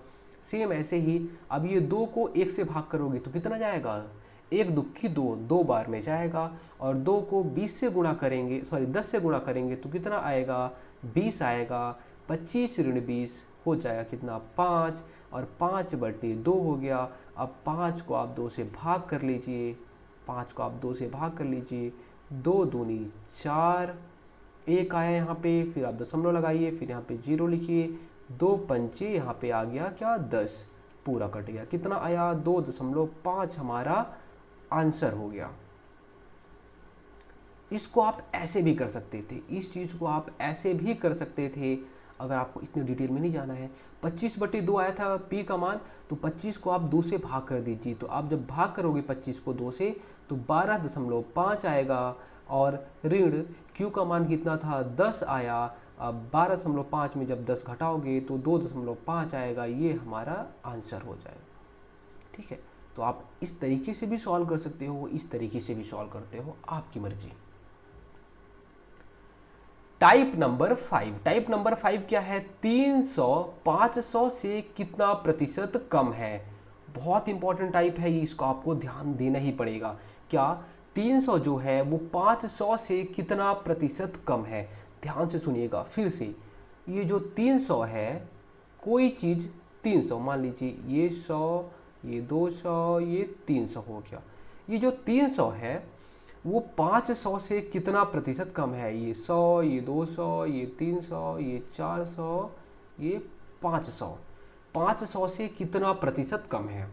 सेम ऐसे ही अब ये 2 को 1 से भाग करोगे तो कितना जाएगा, 1 दुखी 2, 2 बार में जाएगा। और 2 को 20 से गुणा करेंगे, सॉरी 10 से गुणा करेंगे तो कितना आएगा, 20 आएगा। 25 ऋण 20 हो जाएगा कितना, 5, और 5/2 हो गया। अब 5 को आप 2 से भाग कर लीजिए, 5 को आप 2 से भाग कर लीजिए, 2 दूनी 4, 1 आया यहाँ पे, फिर आप दशमलव लगाइए, फिर यहाँ पे 0 लिखिए, 2 पंचे यहाँ पे आ गया क्या, 10, पूरा कट गया। कितना आया, 2.5 हमारा आंसर हो गया। इसको आप ऐसे भी कर सकते थे, इस चीज़ को आप ऐसे भी कर सकते थे, अगर आपको इतनी डिटेल में नहीं जाना है। 25/2 आया था P का मान, तो 25 को आप 2 से भाग कर दीजिए, तो आप जब भाग करोगे 25 को 2 से तो 12.5 आएगा। और ऋण Q का मान कितना था, 10 आया। अब 12.5 में जब 10 घटाओगे तो 2.5 आएगा, ये हमारा आंसर हो जाएगा, ठीक है। तो आप इस तरीके से भी सॉल्व कर सकते हो, इस तरीके से भी सॉल्व करते हो, आपकी मर्जी। टाइप नंबर 5, टाइप नंबर 5 क्या है, 300 500 से कितना प्रतिशत कम है। बहुत इंपॉर्टेंट टाइप है ये, इसको आपको ध्यान देना ही पड़ेगा। क्या 300 जो है वो 500 से कितना प्रतिशत कम है, ध्यान से सुनिएगा फिर से। ये जो 300 है, कोई चीज़ 300, मान लीजिए ये 100, ये 200, ये 300 हो गया। ये जो 300 है वो 500 से कितना प्रतिशत कम है, ये 100, ये 200, ये 300, ये 400, ये 500, 500 से कितना प्रतिशत कम है।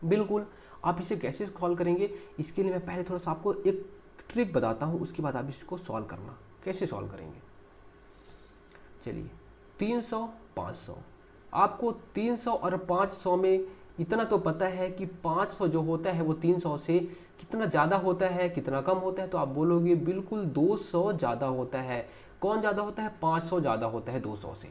बिल्कुल, आप इसे कैसे सॉल्व करेंगे, इसके लिए मैं पहले थोड़ा सा आपको एक ट्रिक बताता हूँ, उसके बाद आप इसको सॉल्व करना, कैसे सॉल्व करेंगे। चलिए 300 500, आपको 300 और 500 में इतना तो पता है कि 500 जो होता है वो 300 से कितना ज़्यादा होता है, कितना कम होता है, तो आप बोलोगे बिल्कुल 200 ज़्यादा होता है। कौन ज़्यादा होता है, 500 ज़्यादा होता है 200 से।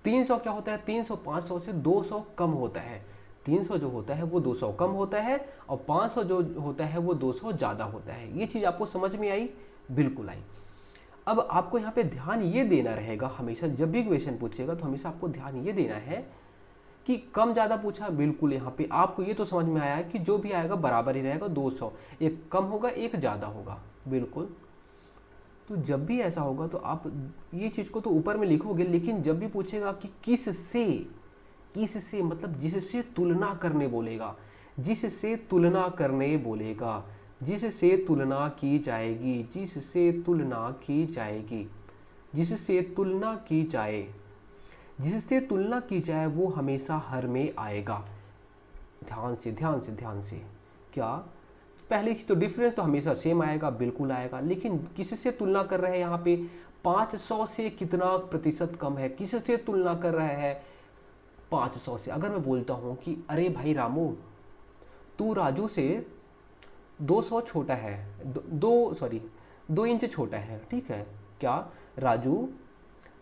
300 क्या होता है, 300 500 से 200 कम होता है। 300 जो होता है वो 200 कम होता है, और 500 जो होता है वो 200 ज़्यादा होता है। ये चीज़ आपको समझ में आई, बिल्कुल आई। अब आपको यहाँ पे ध्यान ये देना रहेगा, हमेशा जब भी क्वेश्चन पूछेगा तो हमेशा आपको ध्यान ये देना है कि कम ज़्यादा पूछा, बिल्कुल यहाँ पे आपको ये तो समझ में आया है कि जो भी आएगा बराबर ही रहेगा, 200, एक कम होगा एक ज़्यादा होगा, बिल्कुल। तो जब भी ऐसा होगा तो आप ये चीज़ को तो ऊपर में लिखोगे, लेकिन जब भी पूछेगा कि किससे, किससे मतलब जिससे तुलना करने बोलेगा, जिससे तुलना करने बोलेगा, जिससे तुलना की जाएगी, जिससे तुलना की जाएगी, जिससे तुलना की जाए, जिससे तुलना की जाए वो हमेशा हर में आएगा। ध्यान से ध्यान से ध्यान से, क्या पहली चीज तो डिफरेंस तो हमेशा सेम आएगा, बिल्कुल आएगा, लेकिन किससे तुलना कर रहे हैं यहाँ पे, 500 से कितना प्रतिशत कम है, किससे तुलना कर रहा है, 500 से। अगर मैं बोलता हूँ कि अरे भाई रामू, तू राजू से 200 छोटा है, दो इंच छोटा है, ठीक है क्या? राजू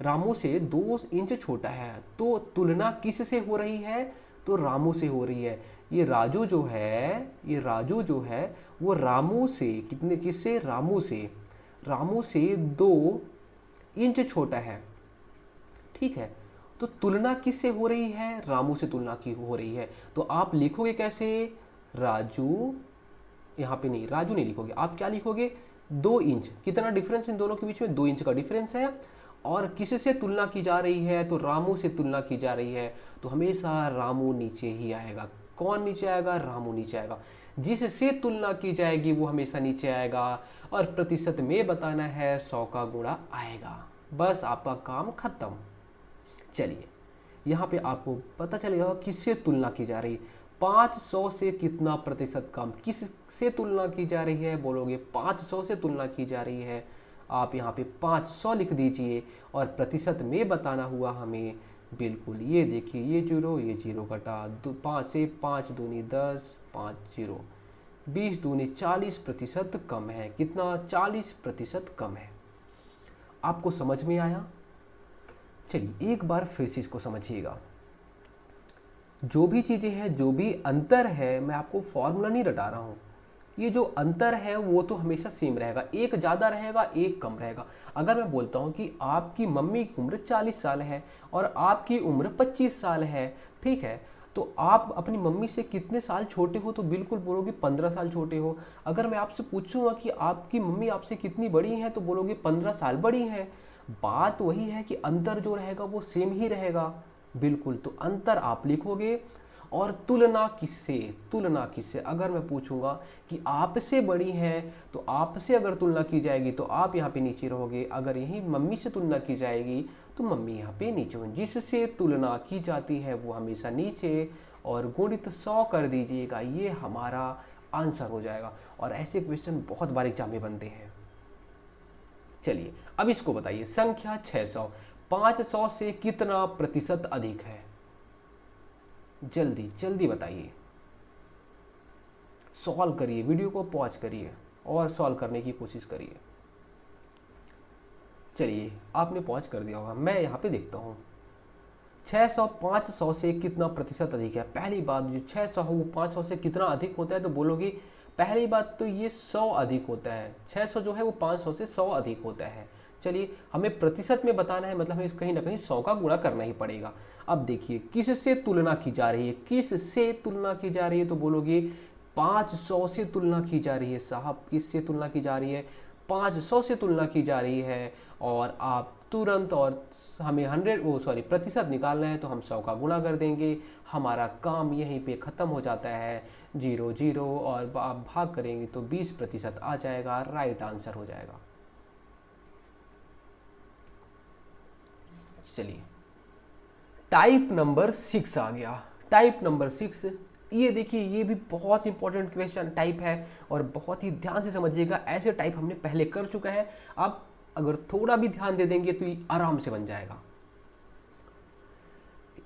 रामू से 2 इंच छोटा है, तो तुलना किस से हो रही है? तो रामू से हो रही है। ये राजू जो है वो रामू से किससे? रामू से 2 इंच छोटा है, ठीक है। तो तुलना किससे हो रही है? रामू से तुलना की हो रही है। तो आप लिखोगे कैसे? राजू, यहाँ पे नहीं, राजू नहीं लिखोगे, आप क्या लिखोगे? 2 इंच। कितना डिफरेंस इन दोनों के बीच में? 2 इंच का डिफरेंस है। और किससे तुलना की जा रही है? तो रामू से तुलना की जा रही है। तो हमेशा रामू नीचे ही आएगा। कौन नीचे आएगा? रामू नीचे आएगा। जिससे तुलना की जाएगी वो हमेशा नीचे आएगा। और प्रतिशत में बताना है, 100 का गुणा आएगा। बस आपका काम खत्म। चलिए, यहाँ पे आपको पता चलेगा किससे तुलना की जा रही है। 500 से कितना प्रतिशत कम? किससे तुलना की जा रही है? बोलोगे 500 से तुलना की जा रही है। आप यहाँ पे 500 लिख दीजिए और प्रतिशत में बताना हुआ हमें। बिल्कुल, ये देखिए, ये जीरो कटा, 5 से 5 दूनी 10, 5 जीरो, 20 दूनी 40% कम है। कितना? 40% कम है। आपको समझ में आया? चलिए एक बार फिर से इसको समझिएगा। जो भी चीज़ें हैं, जो भी अंतर है, मैं आपको फॉर्मूला नहीं रटा रहा हूँ। ये जो अंतर है वो तो हमेशा सेम रहेगा, एक ज़्यादा रहेगा, एक कम रहेगा। अगर मैं बोलता हूँ कि आपकी मम्मी की उम्र 40 साल है और आपकी उम्र 25 साल है, ठीक है, तो आप अपनी मम्मी से कितने साल छोटे हो? तो बिल्कुल बोलोगे 15 साल छोटे हो। अगर मैं आपसे पूछूंगा कि आपकी मम्मी आपसे कितनी बड़ी है, तो बोलोगे 15 साल बड़ी है। बात वही है कि अंतर जो रहेगा वो सेम ही रहेगा। बिल्कुल, तो अंतर आप लिखोगे। और तुलना किससे? अगर मैं पूछूंगा कि आपसे बड़ी है, तो आपसे अगर तुलना की जाएगी तो आप यहाँ पे नीचे रहोगे। अगर यही मम्मी से तुलना की जाएगी तो मम्मी यहाँ पे नीचे होंगी। जिससे तुलना की जाती है वो हमेशा नीचे, और गुणित 100 कर दीजिएगा, ये हमारा आंसर हो जाएगा। और ऐसे क्वेश्चन बहुत बार एग्जाम में बनते हैं। चलिए अब इसको बताइए, संख्या 600 500 से कितना प्रतिशत अधिक है? जल्दी जल्दी बताइए, सॉल्व करिए, वीडियो को पॉज करिए और सॉल्व करने की कोशिश करिए। चलिए, आपने पॉज कर दिया होगा, मैं यहाँ पे देखता हूँ। 600 500 से कितना प्रतिशत अधिक है? पहली बात, जो 600 हो वो 500 से कितना अधिक होता है? तो बोलोगे पहली बात तो ये 100 अधिक होता है। 600 जो है वो 500 से 100 अधिक होता है। चलिए, हमें प्रतिशत में बताना है, मतलब हमें कहीं ना कहीं 100 का गुणा करना ही पड़ेगा। अब देखिए, किससे तुलना की जा रही है? किससे तुलना की जा रही है? तो बोलोगे 500 से तुलना की जा रही है। साहब, किससे तुलना की जा रही है? 500 से तुलना की जा रही है। और आप तुरंत, और हमें प्रतिशत निकालना है, तो हम 100 का गुणा कर देंगे। हमारा काम यहीं पे ख़त्म हो जाता है। 0 0 और आप भाग करेंगे तो 20% आ जाएगा, राइट आंसर हो जाएगा। चलिए, टाइप नंबर 6 आ गया। टाइप नंबर 6, ये देखिए, ये भी बहुत इंपॉर्टेंट क्वेश्चन टाइप है और बहुत ही ध्यान से समझिएगा। ऐसे टाइप हमने पहले कर चुका है, अब अगर थोड़ा भी ध्यान दे देंगे तो ये आराम से बन जाएगा।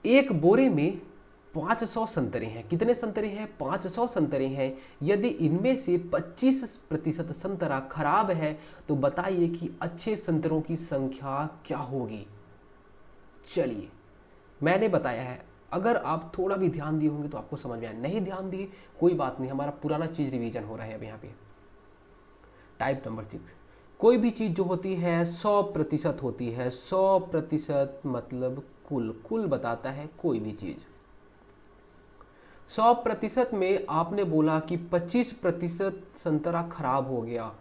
एक बोरे में 500 संतरे हैं। कितने संतरे हैं? 500 संतरे हैं। यदि इनमें से 25% संतरा खराब है, तो बताइए कि अच्छे संतरों की संख्या क्या होगी? चलिए, मैंने बताया है, अगर आप थोड़ा भी ध्यान दिए होंगे तो आपको समझ में आया। नहीं ध्यान दिए, कोई बात नहीं, हमारा पुराना चीज रिवीजन हो रहा है अब यहाँ पे। टाइप नंबर 6, कोई भी चीज जो होती है 100% होती है। 100% मतलब कुल बताता है कोई भी चीज। 100% में आपने बोला कि 25% संतरा खराब हो गया।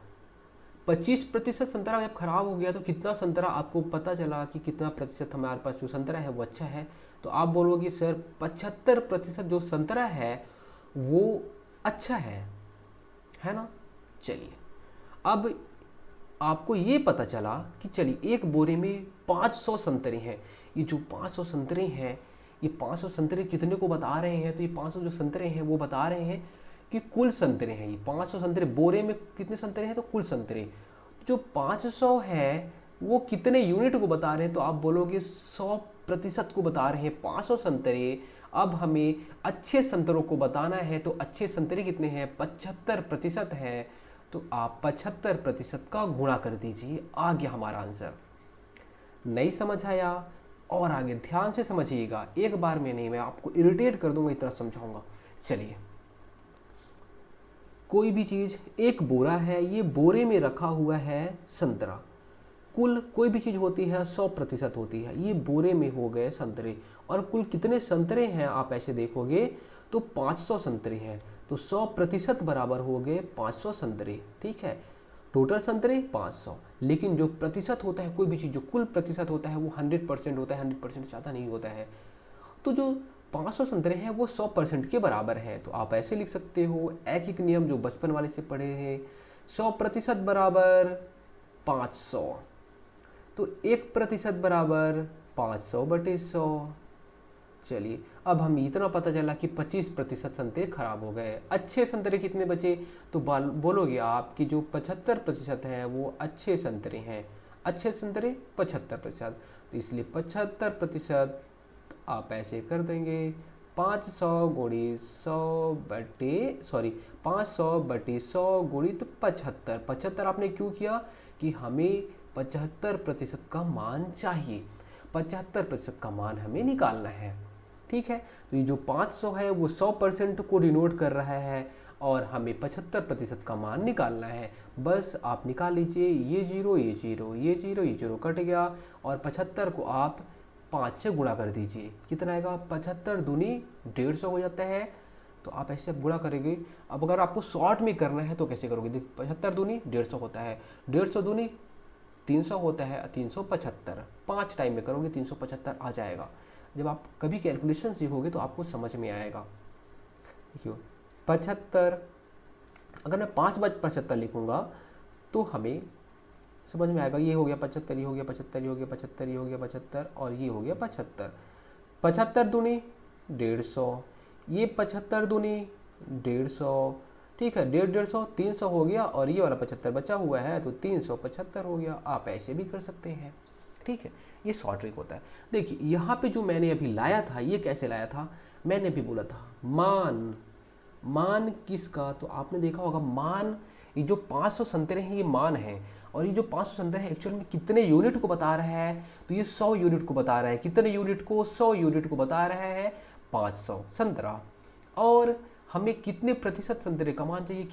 25% संतरा जब खराब हो गया तो कितना संतरा, आपको पता चला कि कितना प्रतिशत हमारे पास जो संतरा है वो अच्छा है। तो आप बोलोगे सर 75% जो संतरा है वो अच्छा है ना। चलिए, अब आपको ये पता चला कि चलिए एक बोरे में 500 संतरे हैं। ये जो 500 संतरे हैं, ये 500 संतरे कितने को बता रहे हैं? तो ये 500 जो संतरे हैं वो बता रहे हैं कि कुल संतरे हैं। ये 500 संतरे, बोरे में कितने संतरे हैं? तो कुल संतरे। जो 500 है वो कितने यूनिट को बता रहे हैं, तो आप बोलोगे 100% को बता रहे हैं 500 संतरे। अब हमें अच्छे संतरों को बताना है, तो अच्छे संतरे कितने हैं, 75% हैं। तो आप 75% का गुणा कर दीजिए, आ गया हमारा आंसर। नहीं समझ आया? और आगे ध्यान से समझिएगा, एक बार में नहीं, मैं आपको इरिटेट कर दूंगा, इतना समझाऊंगा। चलिए, कोई भी चीज़, एक बोरा है, ये बोरे में रखा हुआ है संतरा। कुल कोई भी चीज़ होती है 100% होती है, ये बोरे में हो गए संतरे। और कुल कितने संतरे हैं आप ऐसे देखोगे तो 500 संतरे हैं। तो 100% बराबर हो गए 500 संतरे। ठीक है, टोटल संतरे 500, लेकिन जो प्रतिशत होता है कोई भी चीज़, जो कुल प्रतिशत होता है वो 100% होता है, 100% ज़्यादा नहीं होता है। तो जो 500 संतरे हैं वो 100% के बराबर हैं। तो आप ऐसे लिख सकते हो, एक नियम जो बचपन वाले से पढ़े हैं, 100% बराबर 500। तो 1% बराबर 500/100। चलिए, अब हम इतना पता चला कि 25% संतरे खराब हो गए। अच्छे संतरे कितने बचे? तो बोलोगे आप कि जो 75% हैं वो अच्छे संतरे हैं। अच्छे संतरे 75%, तो इसलिए 75% आप ऐसे कर देंगे, 500/100 गुणित 75। 75 आपने क्यों किया कि हमें 75% का मान चाहिए, 75% का मान हमें निकालना है। ठीक है, तो ये जो 500 है वो 100% को डिनोट कर रहा है और हमें 75% का मान निकालना है। बस आप निकाल लीजिए, ये जीरो ये जीरो ये जीरो ये जीरो कट गया, और 75 को आप 5 से गुणा कर दीजिए। कितना आएगा? 75 दूनी 150 हो जाता है। तो आप ऐसे गुणा करेंगे। अब अगर आपको शॉर्ट में करना है तो कैसे करोगे? देखिए, 75 दूनी 150 होता है, 150 दूनी 300 होता है, 375। 5 टाइम में करोगे 375 आ जाएगा। जब आप कभी कैलकुलेशन सीखोगे तो आपको समझ में आएगा। देखिए, 75, अगर मैं 5/75 लिखूंगा तो हमें समझ में आएगा। ये हो गया 75, ये हो गया 75, ये हो गया 75, ये हो गया 75, और ये हो गया 75। 75 दूनी 150, ये 75 दूनी 150। ठीक है, 150 300 हो गया, और ये वाला 75 बचा हुआ है तो 375 हो गया। आप ऐसे भी कर सकते हैं। ठीक है, ये शॉर्ट ट्रिक होता है। देखिए, यहाँ पे जो मैंने अभी लाया था, ये कैसे लाया था? मैंने भी बोला था मान। मान किसका? तो आपने देखा होगा मान, ये जो 500 संतरे हैं ये मान है, और ये जो 500 संतरे हैं एक्चुअल में कितने यूनिट को बता रहा है? तो ये 100 यूनिट को बता रहा है। कितने यूनिट को? 100 यूनिट को बता रहा है 500 संतरा। और हमें कितने प्रतिशत संतरे का मान चाहिए?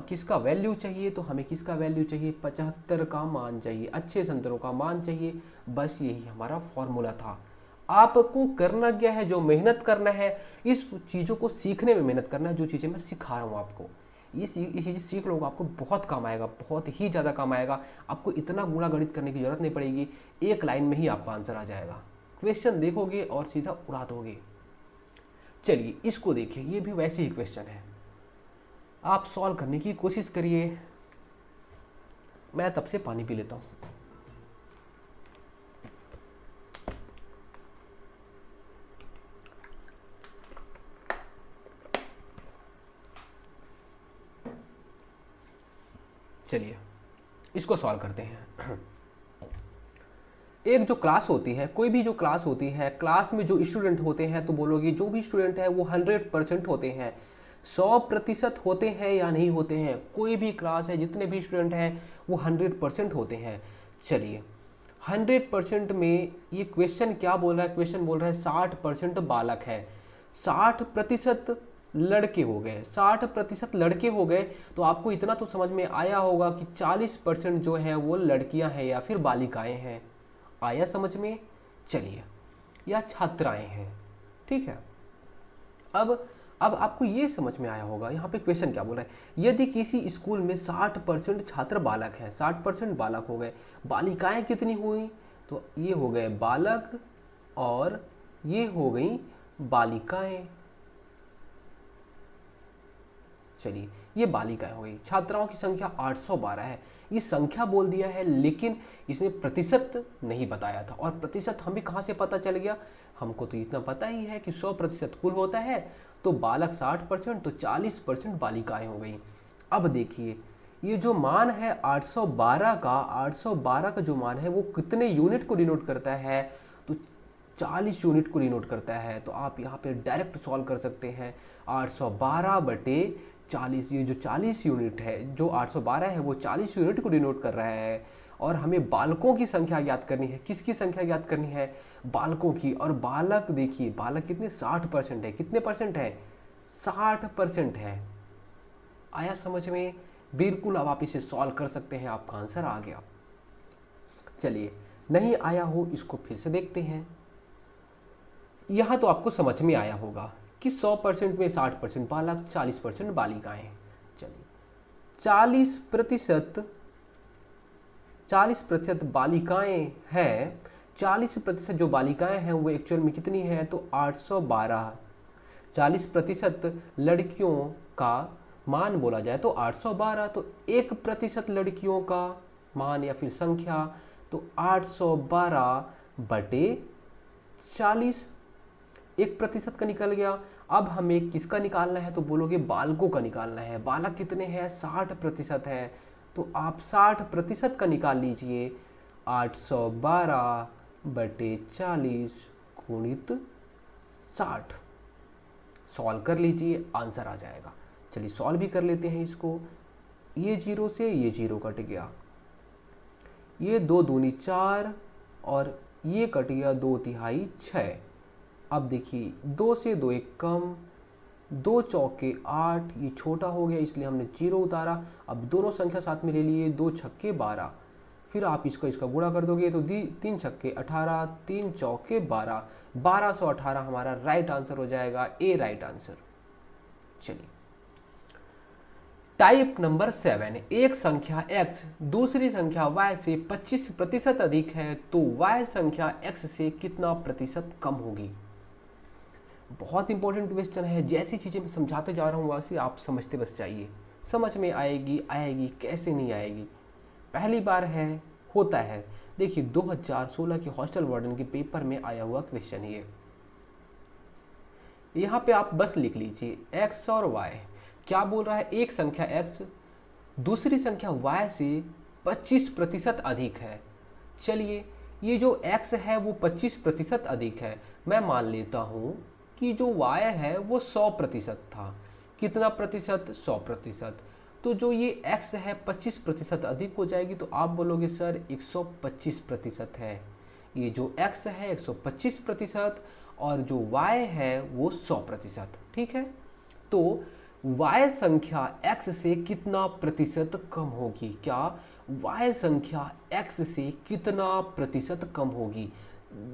किसका वैल्यू चाहिए? तो हमें किसका वैल्यू चाहिए? 75 का मान चाहिए, अच्छे संतरों का मान चाहिए। बस यही हमारा फॉर्मूला था। आपको करना क्या है? जो मेहनत करना है, इस चीज़ों को सीखने में मेहनत करना है, जो चीज़ें मैं सिखा रहा हूँ आपको। ये चीज़ सीख लोगे, आपको बहुत काम आएगा, बहुत ही ज़्यादा काम आएगा। आपको इतना गुणा गणित करने की जरूरत नहीं पड़ेगी, एक लाइन में ही आपका आंसर आ जाएगा। क्वेश्चन देखोगे और सीधा उड़ा दोगे। चलिए, इसको देखिए, ये भी वैसे ही क्वेश्चन है, आप सॉल्व करने की कोशिश करिए। मैं तब से पानी पी लेता हूँ। चलिए, इसको सॉल्व करते हैं। एक जो क्लास होती है, कोई भी जो क्लास होती है, क्लास में जो स्टूडेंट होते हैं, तो बोलोगे जो भी स्टूडेंट है वो 100% होते हैं। 100% होते हैं या नहीं होते हैं? कोई भी क्लास है, जितने भी स्टूडेंट हैं वो 100% होते हैं। चलिए, 100% में ये क्वेश्चन क्या बोल रहा है? क्वेश्चन बोल रहा है 60% बालक है, 60% लड़के हो गए, 60% लड़के हो गए। तो आपको इतना तो समझ में आया होगा कि 40% जो है वो लड़कियां हैं या फिर बालिकाएं हैं। आया समझ में? चलिए, या छात्राएं हैं। ठीक है, अब आपको ये समझ में आया होगा यहाँ पे क्वेश्चन क्या बोल रहा है। यदि किसी स्कूल में 60% छात्र बालक हैं, 60% बालक हो गए, बालिकाएं कितनी हुई? तो ये हो गए बालक और ये हो गई बालिकाएं। चलिए, ये बालिकाएं हो गई। छात्राओं की संख्या 812 है। ये संख्या बोल दिया है, लेकिन इसने प्रतिशत नहीं बताया था। और प्रतिशत हमें कहाँ से पता चल गया? हमको तो इतना पता ही है कि 100% कुल होता है, तो बालक 60%, तो 40% बालिकाएं हो गई। अब देखिए, ये जो मान है 812 का, 812 का जो मान है वो कितने यूनिट को डिनोट करता है, तो 40 यूनिट को डिनोट करता है। तो आप यहाँ पे डायरेक्ट सॉल्व कर सकते हैं 812 बटे 40, ये जो 40 यूनिट है, जो 812 है वो 40 यूनिट को डिनोट कर रहा है। और हमें बालकों की संख्या ज्ञात करनी है। किसकी संख्या ज्ञात करनी है? बालकों की। और बालक देखिए, बालक कितने, 60% है। कितने परसेंट है? 60% है। आया समझ में? बिल्कुल। अब आप इसे सॉल्व कर सकते हैं, आपका आंसर आ गया। चलिए, नहीं आया हो इसको फिर से देखते हैं। यहां तो आपको समझ में आया होगा कि 100% में 60% बालक, 40% बालिकाएं। चलिए, 40% बालिकाएं हैं। 40% जो बालिकाएं हैं वो एक्चुअल में कितनी है? तो 812। 40% लड़कियों का मान बोला जाए तो 812, तो 1% लड़कियों का मान या फिर संख्या, तो 812 बटे 40। 1% का निकल गया। अब हमें किसका निकालना है? तो बोलोगे बालकों का निकालना है। बालक कितने हैं? 60% है। तो आप 60% का निकाल लीजिए। 812 बटे 40 गुणित 60। सॉल्व कर लीजिए, आंसर आ जाएगा। चलिए सॉल्व भी कर लेते हैं इसको। ये 0 से ये 0 कट गया, ये 2 दूनी 4 और ये कट गया 2 तिहाई 6। अब देखिए 2 से 2 एक कम, 2 चौके 8, ये छोटा हो गया इसलिए हमने 0 उतारा। अब दोनों संख्या साथ में ले लिए, 2 छक्के 12। फिर आप इसका गुणा कर दोगे तो 3 छक्के 18, 3 चौके 12, 1218 हमारा राइट आंसर हो जाएगा, ए राइट आंसर। चलिए, टाइप नंबर 7, एक संख्या x दूसरी संख्या y से 25% अधिक है तो y संख्या x से कितना प्रतिशत कम होगी? बहुत इंपॉर्टेंट क्वेश्चन है। जैसी चीजें मैं समझाते जा रहा हूँ वैसे आप समझते बस जाइए, समझ में आएगी। कैसे नहीं आएगी? पहली बार है, होता है। देखिए 2016 के हॉस्टल वार्डन के पेपर में आया हुआ क्वेश्चन ये। यहाँ पे आप बस लिख लीजिए x और y। क्या बोल रहा है? एक संख्या x दूसरी संख्या y से 25% अधिक है। चलिए, ये जो x है वो 25% अधिक है। मैं मान लेता हूँ कि जो y है वो 100% था। कितना प्रतिशत? 100%। तो जो ये x है 25% अधिक हो जाएगी, तो आप बोलोगे सर 125% है। ये जो x है 125% और जो y है वो 100%। ठीक है, तो y संख्या x से कितना प्रतिशत कम होगी? क्या y संख्या x से कितना प्रतिशत कम होगी?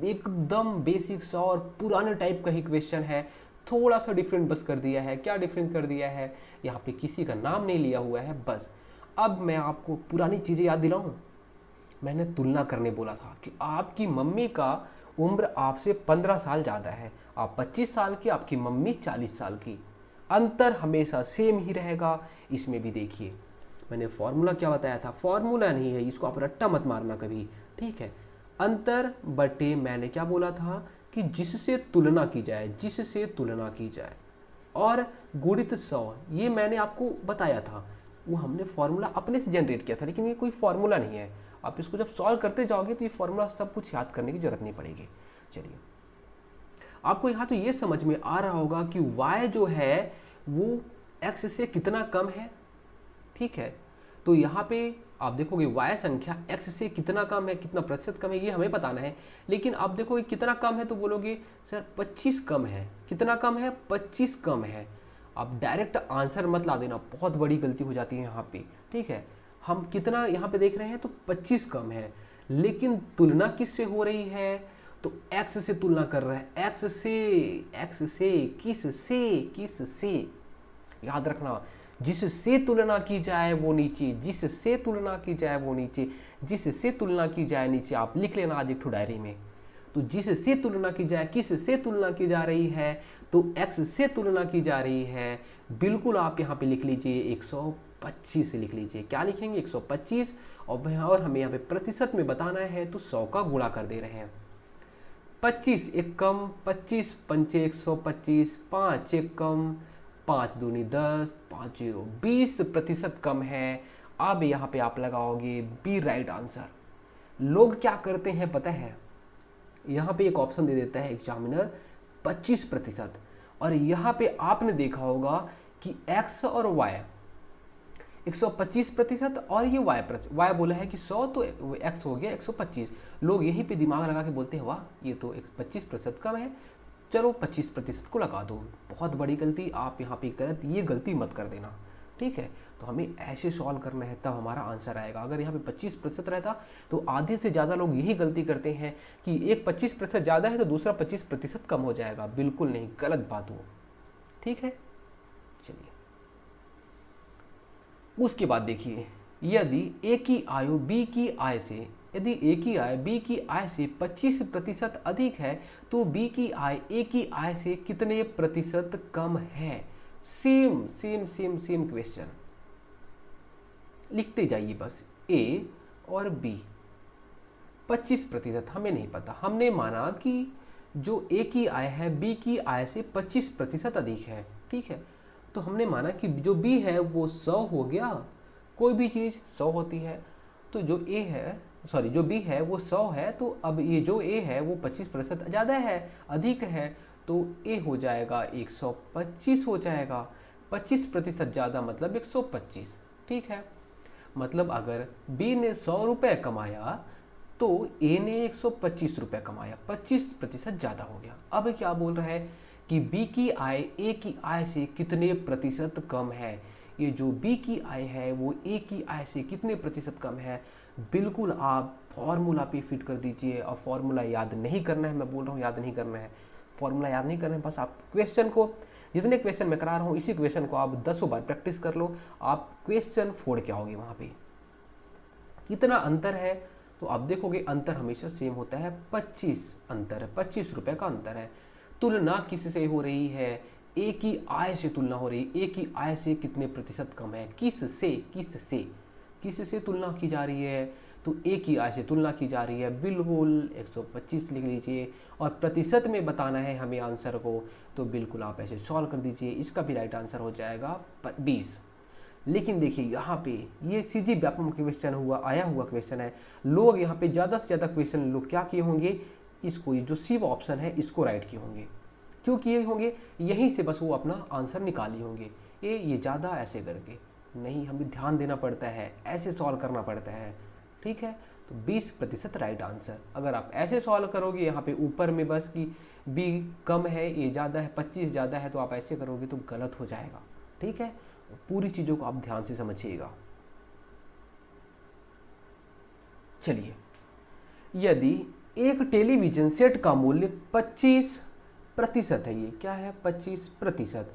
एकदम बेसिक सा और पुराने टाइप का ही क्वेश्चन है। थोड़ा सा डिफरेंट बस कर दिया है। क्या डिफरेंट कर दिया है? यहाँ पे किसी का नाम नहीं लिया हुआ है बस। अब मैं आपको पुरानी चीज़ें याद दिलाऊं। मैंने तुलना करने बोला था कि आपकी मम्मी का उम्र आपसे 15 साल ज़्यादा है, आप 25 साल की, आपकी मम्मी 40 साल की। अंतर हमेशा सेम ही रहेगा। इसमें भी देखिए मैंने फॉर्मूला क्या बताया था, फॉर्मूला नहीं है, इसको आप रट्टा मत मारना कभी, ठीक है। अंतर बटे मैंने क्या बोला था कि जिससे तुलना की जाए, जिससे तुलना की जाए, और गुणित 100, ये मैंने आपको बताया था। वो हमने फॉर्मूला अपने से जनरेट किया था, लेकिन ये कोई फॉर्मूला नहीं है। आप इसको जब सॉल्व करते जाओगे तो ये फॉर्मूला सब कुछ याद करने की जरूरत नहीं पड़ेगी। चलिए, आपको यहाँ तो ये समझ में आ रहा होगा कि y जो है वो x से कितना कम है। ठीक है, तो यहाँ पे आप देखोगे y संख्या x से कितना कम है, कितना प्रतिशत कम है, ये हमें बताना है। लेकिन आप देखोगे कितना कम है तो बोलोगे सर 25 कम है। कितना कम है? 25 कम है। आप डायरेक्ट आंसर मत ला देना, बहुत बड़ी गलती हो जाती है यहाँ पे। ठीक है, हम कितना यहाँ पे देख रहे हैं तो 25 कम है, लेकिन तुलना किससे हो रही है? तो x से तुलना कर रहा है। x से किससे? याद रखना, जिससे तुलना की जाए वो नीचे, जिससे तुलना की जाए वो नीचे, जिससे तुलना की जाए नीचे। आप लिख लेना आज एक ठो डायरी में। तो जिससे तुलना की जाए, किससे तुलना की जा रही है? तो x से तुलना की जा रही है। बिल्कुल आप यहाँ पे लिख लीजिए 125 लिख लीजिए। क्या लिखेंगे? 125। और हमें यहाँ पे प्रतिशत में बताना है तो 100 का गुणा कर दे रहे हैं। 25 एक कम, 25 पंचे 125, 5 एक कम, 5 दूनी 10, 5 0, 20% कम है। अब यहाँ पे आप लगाओगे बी राइट आंसर। लोग क्या करते हैं पता है, यहाँ पे एक ऑप्शन दे देता है एग्जामिनर 25%, और यहाँ पे आपने देखा होगा कि x और y 125% और ये y बोला है कि 100, तो x हो गया 125। लोग यहीं पे दिमाग लगा के बोलते हैं वाह ये तो 25% कम है, चलो 25% को लगा दो। बहुत बड़ी गलती आप यहाँ पे गलत, ये गलती मत कर देना, ठीक है। तो हमें ऐसे सॉल्व करना है तब हमारा आंसर आएगा। अगर यहाँ पे 25% रहता तो आधे से ज़्यादा लोग यही गलती करते हैं कि एक 25% ज़्यादा है तो दूसरा 25% कम हो जाएगा। बिल्कुल नहीं, गलत बात हो, ठीक है। चलिए उसके बाद देखिए, यदि ए की आयु बी की आय से, यदि ए की आय बी की आय से 25% अधिक है तो बी की आय ए की आय से कितने प्रतिशत कम है। Same same same same question लिखते जाइए बस। ए और बी 25%, हमें नहीं पता, हमने माना कि जो ए की आय है बी की आय से 25% अधिक है, ठीक है। तो हमने माना कि जो बी है वो 100 हो गया, कोई भी चीज़ 100 होती है, तो जो ए है, सॉरी जो बी है वो 100 है, तो अब ये जो ए है वो 25% ज़्यादा है, अधिक है, तो ए हो जाएगा 125 हो जाएगा। 25% ज़्यादा मतलब 125, ठीक है। मतलब अगर बी ने 100 रुपये कमाया तो ए ने 125 रुपये कमाया, 25% ज़्यादा हो गया। अब क्या बोल रहा है कि बी की आय ए की आय से कितने प्रतिशत कम है। ये जो बी की आय है वो ए की आय से कितने प्रतिशत कम है। बिल्कुल आप फॉर्मूला पे फिट कर दीजिए, और फॉर्मूला याद नहीं करना है, मैं बोल रहा हूँ याद नहीं करना है, फॉर्मूला याद नहीं करना है, बस आप क्वेश्चन को, जितने क्वेश्चन मैं करा रहा हूँ इसी क्वेश्चन को आप 10 बार प्रैक्टिस कर लो, आप क्वेश्चन फोड़ के आओगे वहाँ पे। कितना अंतर है तो आप देखोगे अंतर हमेशा सेम होता है, 25 अंतर है, 25 रुपये का अंतर है। तुलना किससे हो रही है, ए की आय से तुलना हो रही है। ए की आय से कितने प्रतिशत कम है, किससे तुलना की जा रही है, तो ए की आय से तुलना की जा रही है। बिल्कुल 125 लिख लीजिए, और प्रतिशत में बताना है हमें आंसर को, तो बिल्कुल आप ऐसे सॉल्व कर दीजिए। इसका भी राइट आंसर हो जाएगा 20। लेकिन देखिए यहाँ पे ये सीजी व्यापक क्वेश्चन आया हुआ क्वेश्चन है। लोग यहाँ पे ज़्यादा से ज़्यादा क्वेश्चन लोग क्या किए होंगे, इसको जो सी ऑप्शन है इसको राइट किए होंगे। क्यों किए होंगे, यहीं से बस वो अपना आंसर निकाली होंगे। ये ज़्यादा ऐसे करके नहीं, हमें ध्यान देना पड़ता है, ऐसे सॉल्व करना पड़ता है, ठीक है। तो 20% राइट आंसर। अगर आप ऐसे सॉल्व करोगे यहाँ पे ऊपर में बस कि बी कम है ए ज़्यादा है, 25 ज़्यादा है, तो आप ऐसे करोगे तो गलत हो जाएगा, ठीक है। पूरी चीज़ों को आप ध्यान से समझिएगा। चलिए, यदि एक टेलीविज़न सेट का मूल्य 25% है, ये क्या है 25%,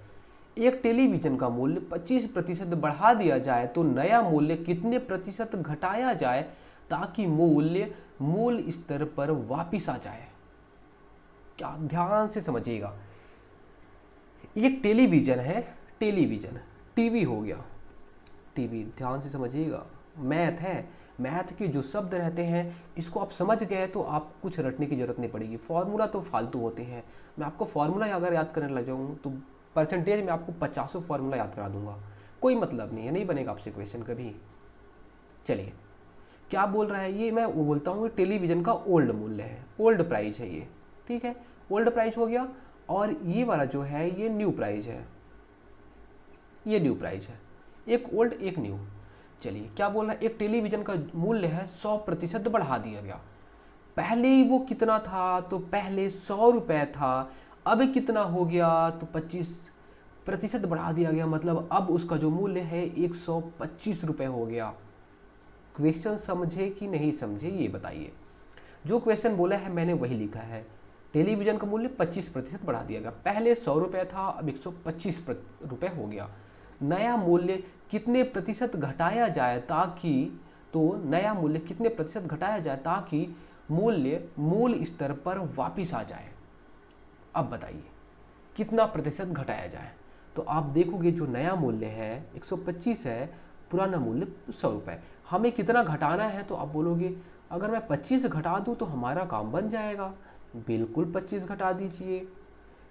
एक टेलीविज़न का मूल्य 25% बढ़ा दिया जाए तो नया मूल्य कितने प्रतिशत घटाया जाए ताकि मूल्य मूल स्तर पर वापिस आ जाए। क्या, ध्यान से समझिएगा। एक टेलीविज़न है, टेलीविज़न, टीवी हो गया, टीवी, ध्यान से समझिएगा। मैथ है, मैथ के जो शब्द रहते हैं इसको आप समझ गए तो आप कुछ रटने की जरूरत नहीं पड़ेगी। फॉर्मूला तो फालतू होते हैं, मैं आपको फॉर्मूला अगर याद करने लग जाऊँ तो परसेंटेज में आपको 50 फॉर्मूला याद करा दूंगा, कोई मतलब नहीं है, नहीं बनेगा आपसे क्वेश्चन कभी। चलिए, क्या बोल रहा है ये, मैं वो बोलता हूँ टेलीविज़न का ओल्ड मूल्य है, ओल्ड प्राइस है ये, ठीक है, ओल्ड प्राइस हो गया। और ये वाला जो है ये न्यू प्राइस है, ये न्यू प्राइस है, एक ओल्ड एक न्यू। चलिए, क्या बोल रहा है, एक टेलीविज़न का मूल्य है 100% बढ़ा दिया गया। पहले ही वो कितना था, तो पहले 100 रुपये था, अब कितना हो गया, तो 25% बढ़ा दिया गया, मतलब अब उसका जो मूल्य है 125 रुपये हो गया। क्वेश्चन समझे कि नहीं समझे ये बताइए। जो क्वेश्चन बोला है मैंने वही लिखा है, टेलीविज़न का मूल्य 25% बढ़ा दिया गया, पहले 100 रुपये था अब 125 रुपये हो गया। नया मूल्य कितने प्रतिशत घटाया जाए ताकि, तो नया मूल्य कितने प्रतिशत घटाया जाए ताकि मूल्य मूल स्तर पर वापिस आ जाए। अब बताइए कितना प्रतिशत घटाया जाए। तो आप देखोगे जो नया मूल्य है 125 है, पुराना मूल्य 100 रुपये, हमें कितना घटाना है, तो आप बोलोगे अगर मैं 25 घटा दूँ तो हमारा काम बन जाएगा। बिल्कुल 25 घटा दीजिए,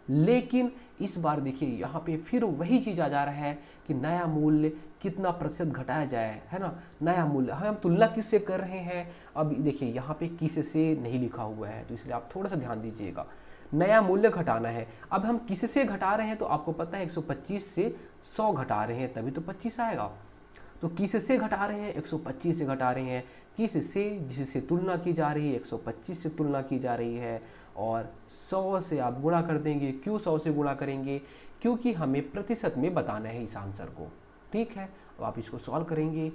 लेकिन इस बार देखिए यहाँ पे फिर वही चीज़ आ जा रहा है कि नया मूल्य कितना प्रतिशत घटाया जाए, है ना। नया मूल्य हम तुलना किससे कर रहे हैं, अब देखिए यहाँ पे किस से नहीं लिखा हुआ है, तो इसलिए आप थोड़ा सा ध्यान दीजिएगा। नया मूल्य घटाना है, अब हम किससे घटा रहे हैं, तो आपको पता है 125 से 100 घटा रहे हैं तभी तो 25 आएगा। तो किससे घटा रहे हैं, 125 से घटा रहे हैं। किससे, जिससे तुलना की जा रही है 125 से तुलना की जा रही है, और 100 से आप गुणा कर देंगे। क्यों 100 से गुणा करेंगे, क्योंकि हमें प्रतिशत में बताना है इस आंसर को। ठीक है, अब आप इसको सॉल्व करेंगे,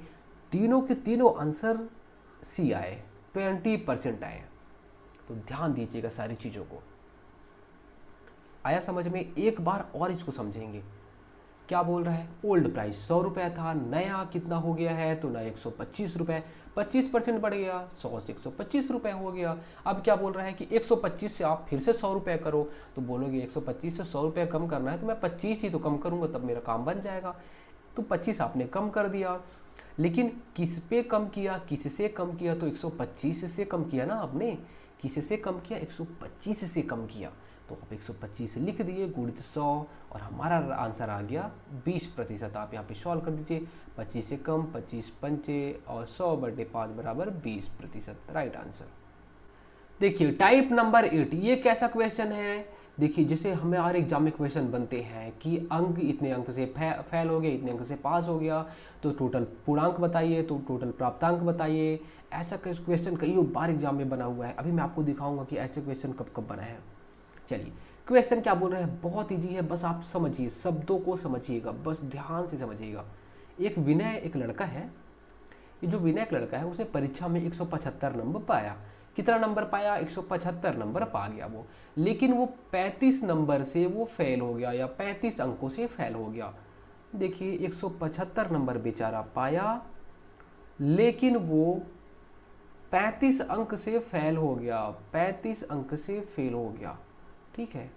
तीनों के तीनों आंसर सी आए, 20% आए। तो ध्यान दीजिएगा सारी चीज़ों को। आया समझ में, एक बार और इसको समझेंगे। क्या बोल रहा है, ओल्ड प्राइस 100 रुपये था, नया कितना हो गया है, तो नया 125 रुपये, 25% बढ़ गया, 100 से 125 रुपये हो गया। अब क्या बोल रहा है कि 125 से आप फिर से 100 रुपये करो, तो बोलोगे 125 से 100 रुपये कम करना है तो मैं 25 ही तो कम करूँगा, तब मेरा काम बन जाएगा। तो 25 आपने कम कर दिया, लेकिन किस पे कम किया, किससे कम किया, तो 125 से कम किया ना आपने, किससे कम किया, 125 से कम किया। तो आप 125 लिख दिए गुणित 100, और हमारा आंसर आ गया 20%। आप यहाँ पे सॉल्व कर दीजिए, 25 से कम 25 पंचे और 100/5 बराबर 20%, राइट आंसर। देखिए टाइप नंबर 8, ये कैसा क्वेश्चन है। देखिए जैसे हमें हर एग्जाम में क्वेश्चन बनते हैं कि अंक इतने अंक से फेल हो गया, इतने अंक से पास हो गया, तो टोटल पूर्णांक बताइए, तो टोटल प्राप्तांक बताइए। ऐसा क्वेश्चन कई बार एग्जाम में बना हुआ है। अभी मैं आपको दिखाऊंगा कि ऐसे क्वेश्चन कब कब बना है। चलिए क्वेश्चन क्या बोल रहे हैं, बहुत ईजी है, बस आप समझिए, शब्दों को समझिएगा, बस ध्यान से समझिएगा। एक विनय एक लड़का है, ये जो विनय एक लड़का है उसने परीक्षा में 175 नंबर पाया। कितना नंबर पाया, 175 नंबर पा गया वो, लेकिन वो 35 नंबर से वो फेल हो गया, या 35 अंकों से फेल हो गया। देखिए 175 नंबर बेचारा पाया, लेकिन वो 35 अंक से फेल हो गया, 35 अंक से फेल हो गया। ठीक है,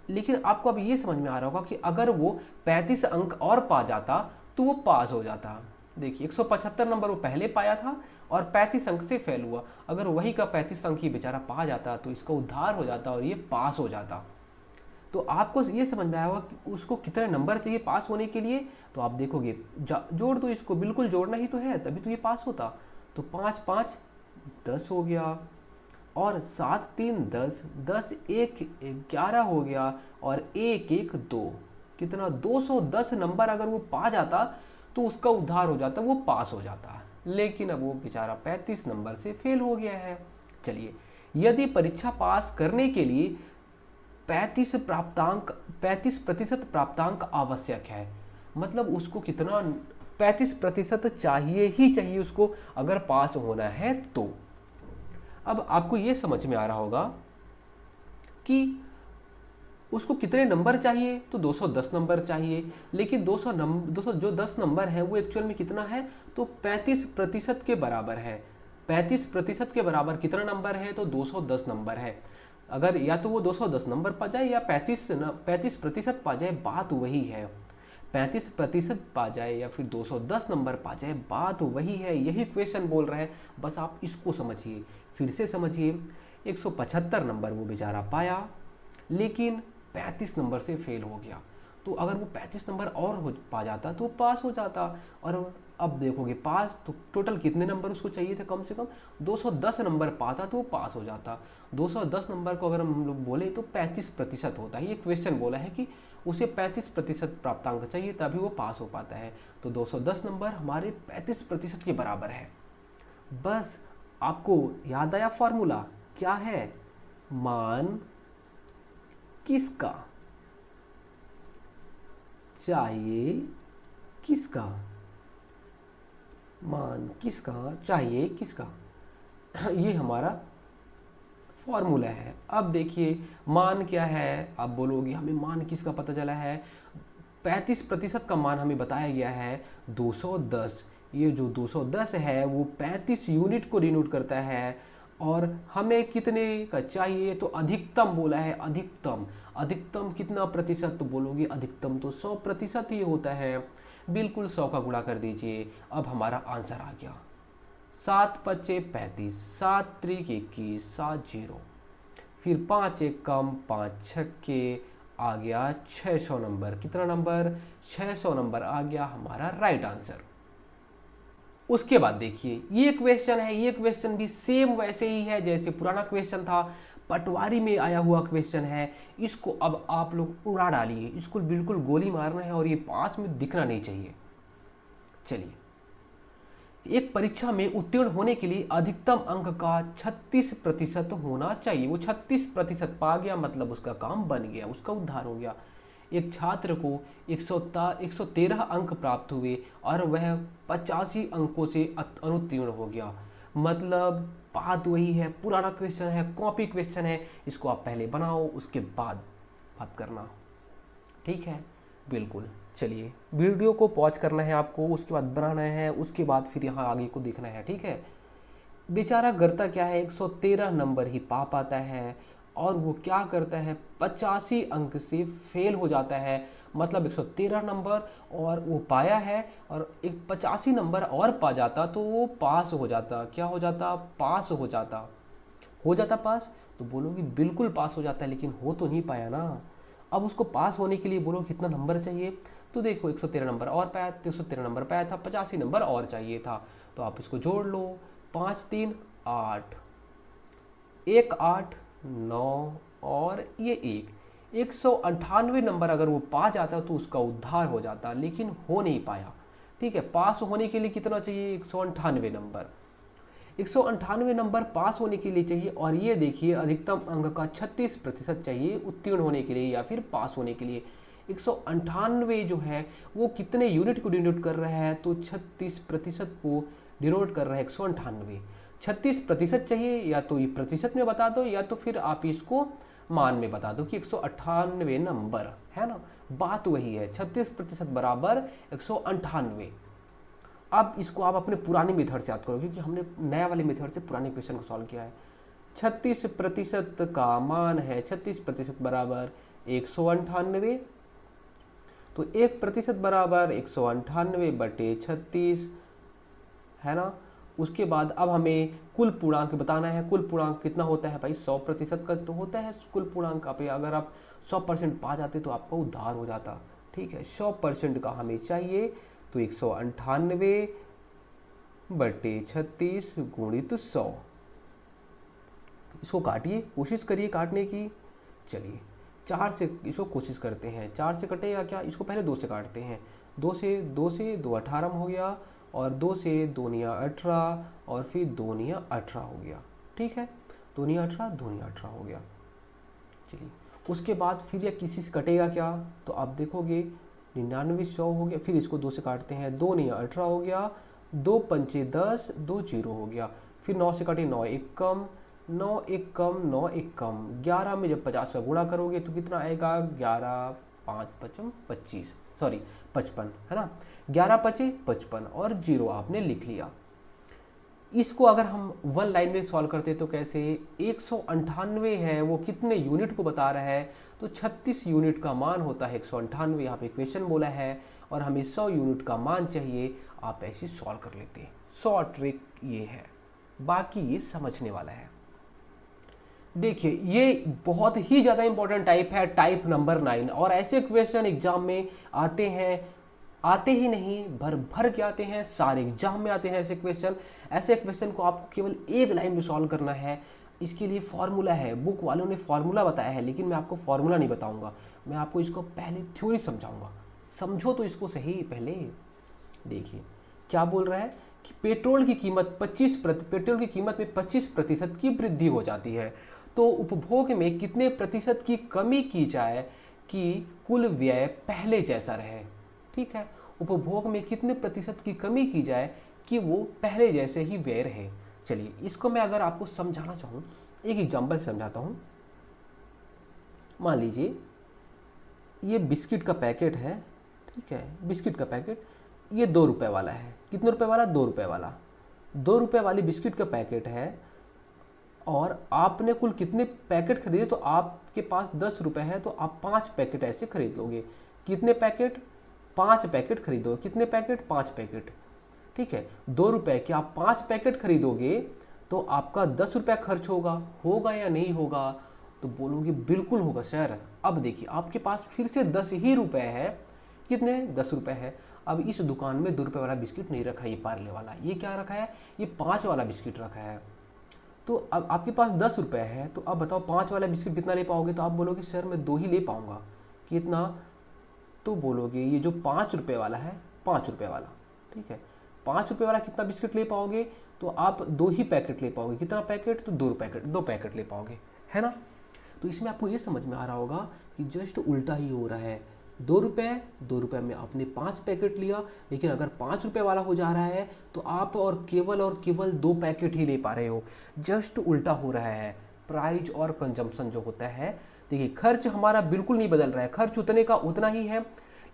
लेकिन आपको अब ये समझ में आ रहा होगा कि अगर वो 35 अंक और पा जाता तो वो पास हो जाता। देखिए 175 नंबर वो पहले पाया था और 35 अंक से फेल हुआ, अगर वही का 35 अंक ही बेचारा पा जाता तो इसका उद्धार हो जाता और ये पास हो जाता। तो आपको ये समझ में आया होगा कि उसको कितने नंबर चाहिए पास होने के लिए। तो आप देखोगे जोड़ दो इसको, बिल्कुल जोड़ना ही तो है, तभी तो ये पास होता। तो 5 5 10 हो गया, और 7 3 10, 10 1 11 हो गया, और 1 1 2, कितना 210 नंबर अगर वो पा जाता तो उसका उद्धार हो जाता, वो पास हो जाता। लेकिन अब वो बेचारा 35 नंबर से फेल हो गया है। चलिए, यदि परीक्षा पास करने के लिए 35% प्राप्तांक आवश्यक है, मतलब उसको कितना 35% चाहिए ही चाहिए उसको अगर पास होना है तो। अब आपको ये समझ में आ रहा होगा कि उसको कितने नंबर चाहिए, तो 210 नंबर चाहिए, लेकिन 200 जो 10 नंबर है वो एक्चुअल में कितना है, तो 35% के बराबर है। 35% के बराबर कितना नंबर है, तो 210 नंबर है। अगर या तो वो 210 नंबर पा जाए या 35% पा जाए, बात वही है। 35% पा जाए या फिर 210 नंबर पा जाए, बात वही है। यही क्वेश्चन बोल रहा है, बस आप इसको समझिए, फिर से समझिए। 175 नंबर वो बेचारा पाया, लेकिन 35 नंबर से फेल हो गया। तो अगर वो 35 नंबर और पा जाता तो पास हो जाता। और अब देखोगे पास तो टोटल कितने नंबर उसको चाहिए थे, कम से कम 210 नंबर पाता तो वो पास हो जाता। 210 नंबर को अगर हम लोग बोले तो 35% होता है। ये क्वेश्चन बोला है कि उसे 35% प्राप्तांक चाहिए तभी वो पास हो पाता है। तो 210 नंबर हमारे 35% के बराबर है। बस आपको याद आया फॉर्मूला, क्या है, मान किसका चाहिए, किसका मान किसका चाहिए किसका, ये हमारा फॉर्मूला है। अब देखिए मान क्या है, आप बोलोगे हमें मान किसका पता चला है, 35% का मान हमें बताया गया है 210। ये जो 210 है वो 35 यूनिट को डिनोट करता है, और हमें कितने का चाहिए, तो अधिकतम बोला है, अधिकतम। अधिकतम कितना प्रतिशत, तो बोलोगे अधिकतम तो 100% ही होता है। बिल्कुल 100 का गुणा कर दीजिए, अब हमारा आंसर आ गया। 7 5 35, 7 3 21, 7 0। फिर 5 एक कम 5 छक्के, आ गया 600 नंबर। कितना नंबर? 600 नंबर आ गया हमारा राइट आंसर। उसके बाद देखिए ये क्वेश्चन है, ये क्वेश्चन भी सेम वैसे ही है जैसे पुराना क्वेश्चन था, पटवारी में आया हुआ क्वेश्चन है। इसको अब आप लोग उड़ा डालिए, इसको बिल्कुल गोली मारना है और ये पास में दिखना नहीं चाहिए। चलिए, एक परीक्षा में उत्तीर्ण होने के लिए अधिकतम अंक का 36% होना चाहिए। वो 36% पा गया मतलब उसका काम बन गया, उसका उद्धार हो गया। एक छात्र को 113 अंक प्राप्त हुए और वह 85 अंकों से अनुत्तीर्ण हो गया। मतलब बात वही है, पुराना क्वेश्चन है, कॉपी क्वेश्चन है। इसको आप पहले बनाओ, उसके बाद बात करना, ठीक है? बिल्कुल। चलिए, वीडियो को पॉज करना है आपको, उसके बाद बनाना है, उसके बाद फिर यहाँ आगे को देखना है, ठीक है? बेचारा करता क्या है, 113 नंबर ही पा पाता है और वो क्या करता है, 85 अंक से फेल हो जाता है। मतलब 113 नंबर और वो पाया है और एक 85 नंबर और पा जाता तो वो पास हो जाता। क्या हो जाता? पास हो जाता। हो जाता पास? तो बोलोगे बिल्कुल पास हो जाता है, लेकिन हो तो नहीं पाया ना। अब उसको पास होने के लिए बोलो कितना नंबर चाहिए, तो देखो 113 नंबर और पाया, 113 नंबर पाया था, 85 नंबर और चाहिए था। तो आप इसको जोड़ लो, 5 3 8, 1 8 9 और ये 198 नंबर अगर वो पा जाता तो उसका उद्धार हो जाता, लेकिन हो नहीं पाया। ठीक है, पास होने के लिए कितना चाहिए? 198 नंबर। 198 नंबर पास होने के लिए चाहिए और ये देखिए अधिकतम अंक का 36% चाहिए उत्तीर्ण होने के लिए या फिर पास होने के लिए। 198 जो है वो कितने यूनिट को डिनोट कर रहा है? तो 36% को डिनोट कर रहा है 198। 36% चाहिए, या तो ये प्रतिशत में बता दो या तो फिर आप इसको मान में बता दो कि 198 नंबर है ना। बात वही है, 36% बराबर 198। अब इसको आप अपने पुराने मेथड से याद करो, क्योंकि हमने नया वाले मेथड से पुराने क्वेश्चन को सॉल्व किया है। 36% का मान है 36% बराबर 198, तो 1% बराबर 198/36 है ना। उसके बाद अब हमें कुल पूर्णांक बताना है। कुल पूर्णांक कितना होता है भाई? 100% का तो होता है कुल पूर्णांक पे। अगर आप 100% पा जाते तो आपका उद्धार हो जाता। ठीक है, 100% का हमें चाहिए, तो 198/36 गुणित 100। इसको काटिए, कोशिश करिए काटने की। चलिए 4 से इसको कोशिश करते हैं। 4 से कटेगा क्या? इसको पहले 2 से काटते हैं। 2 से 2 18 हो गया और 2 से 2 निया 18 और फिर 2 निया 18 हो गया। ठीक है, 2 निया 18 2 निया 18 हो गया। चलिए उसके बाद फिर यह किसी से कटेगा क्या? तो आप देखोगे 99 100 हो गया। फिर इसको 2 से काटते हैं। 2 निया 18 हो गया, 2 पंचे 10, 2 0 हो गया। फिर 9 से काटे, 9 1 कम, 9 1 कम, 9 1 कम। 11 में जब 50 का गुणा करोगे तो कितना आएगा? 11 5 55 25, सॉरी 55 है ना। 11 पचे 55 और 0 आपने लिख लिया। इसको अगर हम वन लाइन में सॉल्व करते तो कैसे? 198 है, वो कितने यूनिट को बता रहा है? तो 36 यूनिट का मान होता है 198। यहाँ पे क्वेश्चन बोला है और हमें 100 यूनिट का मान चाहिए। आप ऐसे सॉल्व कर लेते हैं। शॉर्ट ट्रिक ये है, बाकी ये समझने वाला है। देखिए ये बहुत ही ज़्यादा इंपॉर्टेंट टाइप है, टाइप नंबर 9। और ऐसे क्वेश्चन एग्जाम में आते हैं, आते ही नहीं भर भर के आते हैं, सारे एग्जाम में आते हैं ऐसे क्वेश्चन। ऐसे क्वेश्चन को आपको केवल एक लाइन में सॉल्व करना है। इसके लिए फॉर्मूला है, बुक वालों ने फॉर्मूला बताया है, लेकिन मैं आपको फॉर्मूला नहीं बताऊंगा। मैं आपको इसको पहले थ्योरी समझाऊंगा। समझो तो इसको सही पहले। देखिए क्या बोल रहा है कि पेट्रोल की कीमत पेट्रोल की कीमत में 25% की वृद्धि हो जाती है, तो उपभोग में कितने प्रतिशत की कमी की जाए कि कुल व्यय पहले जैसा रहे? ठीक है, उपभोग में कितने प्रतिशत की कमी की जाए कि वो पहले जैसे ही व्यय रहे। चलिए इसको मैं अगर आपको समझाना चाहूँ, एक एग्जांपल से समझाता हूँ। मान लीजिए ये बिस्किट का पैकेट है, ठीक है, बिस्किट का पैकेट ये 2 रुपये वाला है। कितने रुपए वाला? 2 रुपये वाला। 2 रुपये वाली बिस्किट का पैकेट है और आपने कुल कितने पैकेट खरीदे? तो आपके पास 10 रुपये है, तो आप 5 पैकेट ऐसे खरीद लोगे। कितने पैकेट? 5 पैकेट खरीदोगे। कितने पैकेट? 5 पैकेट। ठीक है, 2 रुपये के आप 5 पैकेट खरीदोगे तो आपका 10 रुपये खर्च होगा या नहीं होगा? तो बोलोगे बिल्कुल होगा सर। अब देखिए आपके पास फिर से 10 ही रुपए है। कितने? 10 रुपए है। अब इस दुकान में 2 रुपए वाला बिस्किट नहीं रखा, ये पार्ले वाला, ये क्या रखा है, ये 5 वाला बिस्किट रखा है। तो अब आपके पास 10 रुपए है, तो अब बताओ 5 वाला बिस्किट कितना ले पाओगे? तो आप बोलोगे सर मैं 2 ही ले पाऊंगा। कितना? तो बोलोगे ये जो 5 रुपए वाला है, 5 रुपए वाला, ठीक है, 5 रुपए वाला कितना बिस्किट ले पाओगे? तो आप 2 ही पैकेट ले पाओगे। कितना पैकेट? तो 2 पैकेट ले पाओगे, है ना। तो इसमें आपको ये समझ में आ रहा होगा कि जस्ट उल्टा ही हो रहा है। 2 रुपए में आपने 5 पैकेट लिया, लेकिन अगर 5 रुपए वाला हो जा रहा है तो आप और केवल 2 पैकेट ही ले पा रहे हो। जस्ट उल्टा हो रहा है। प्राइस और कंजम्पशन जो होता है, देखिए खर्च हमारा बिल्कुल नहीं बदल रहा है, खर्च उतने का उतना ही है।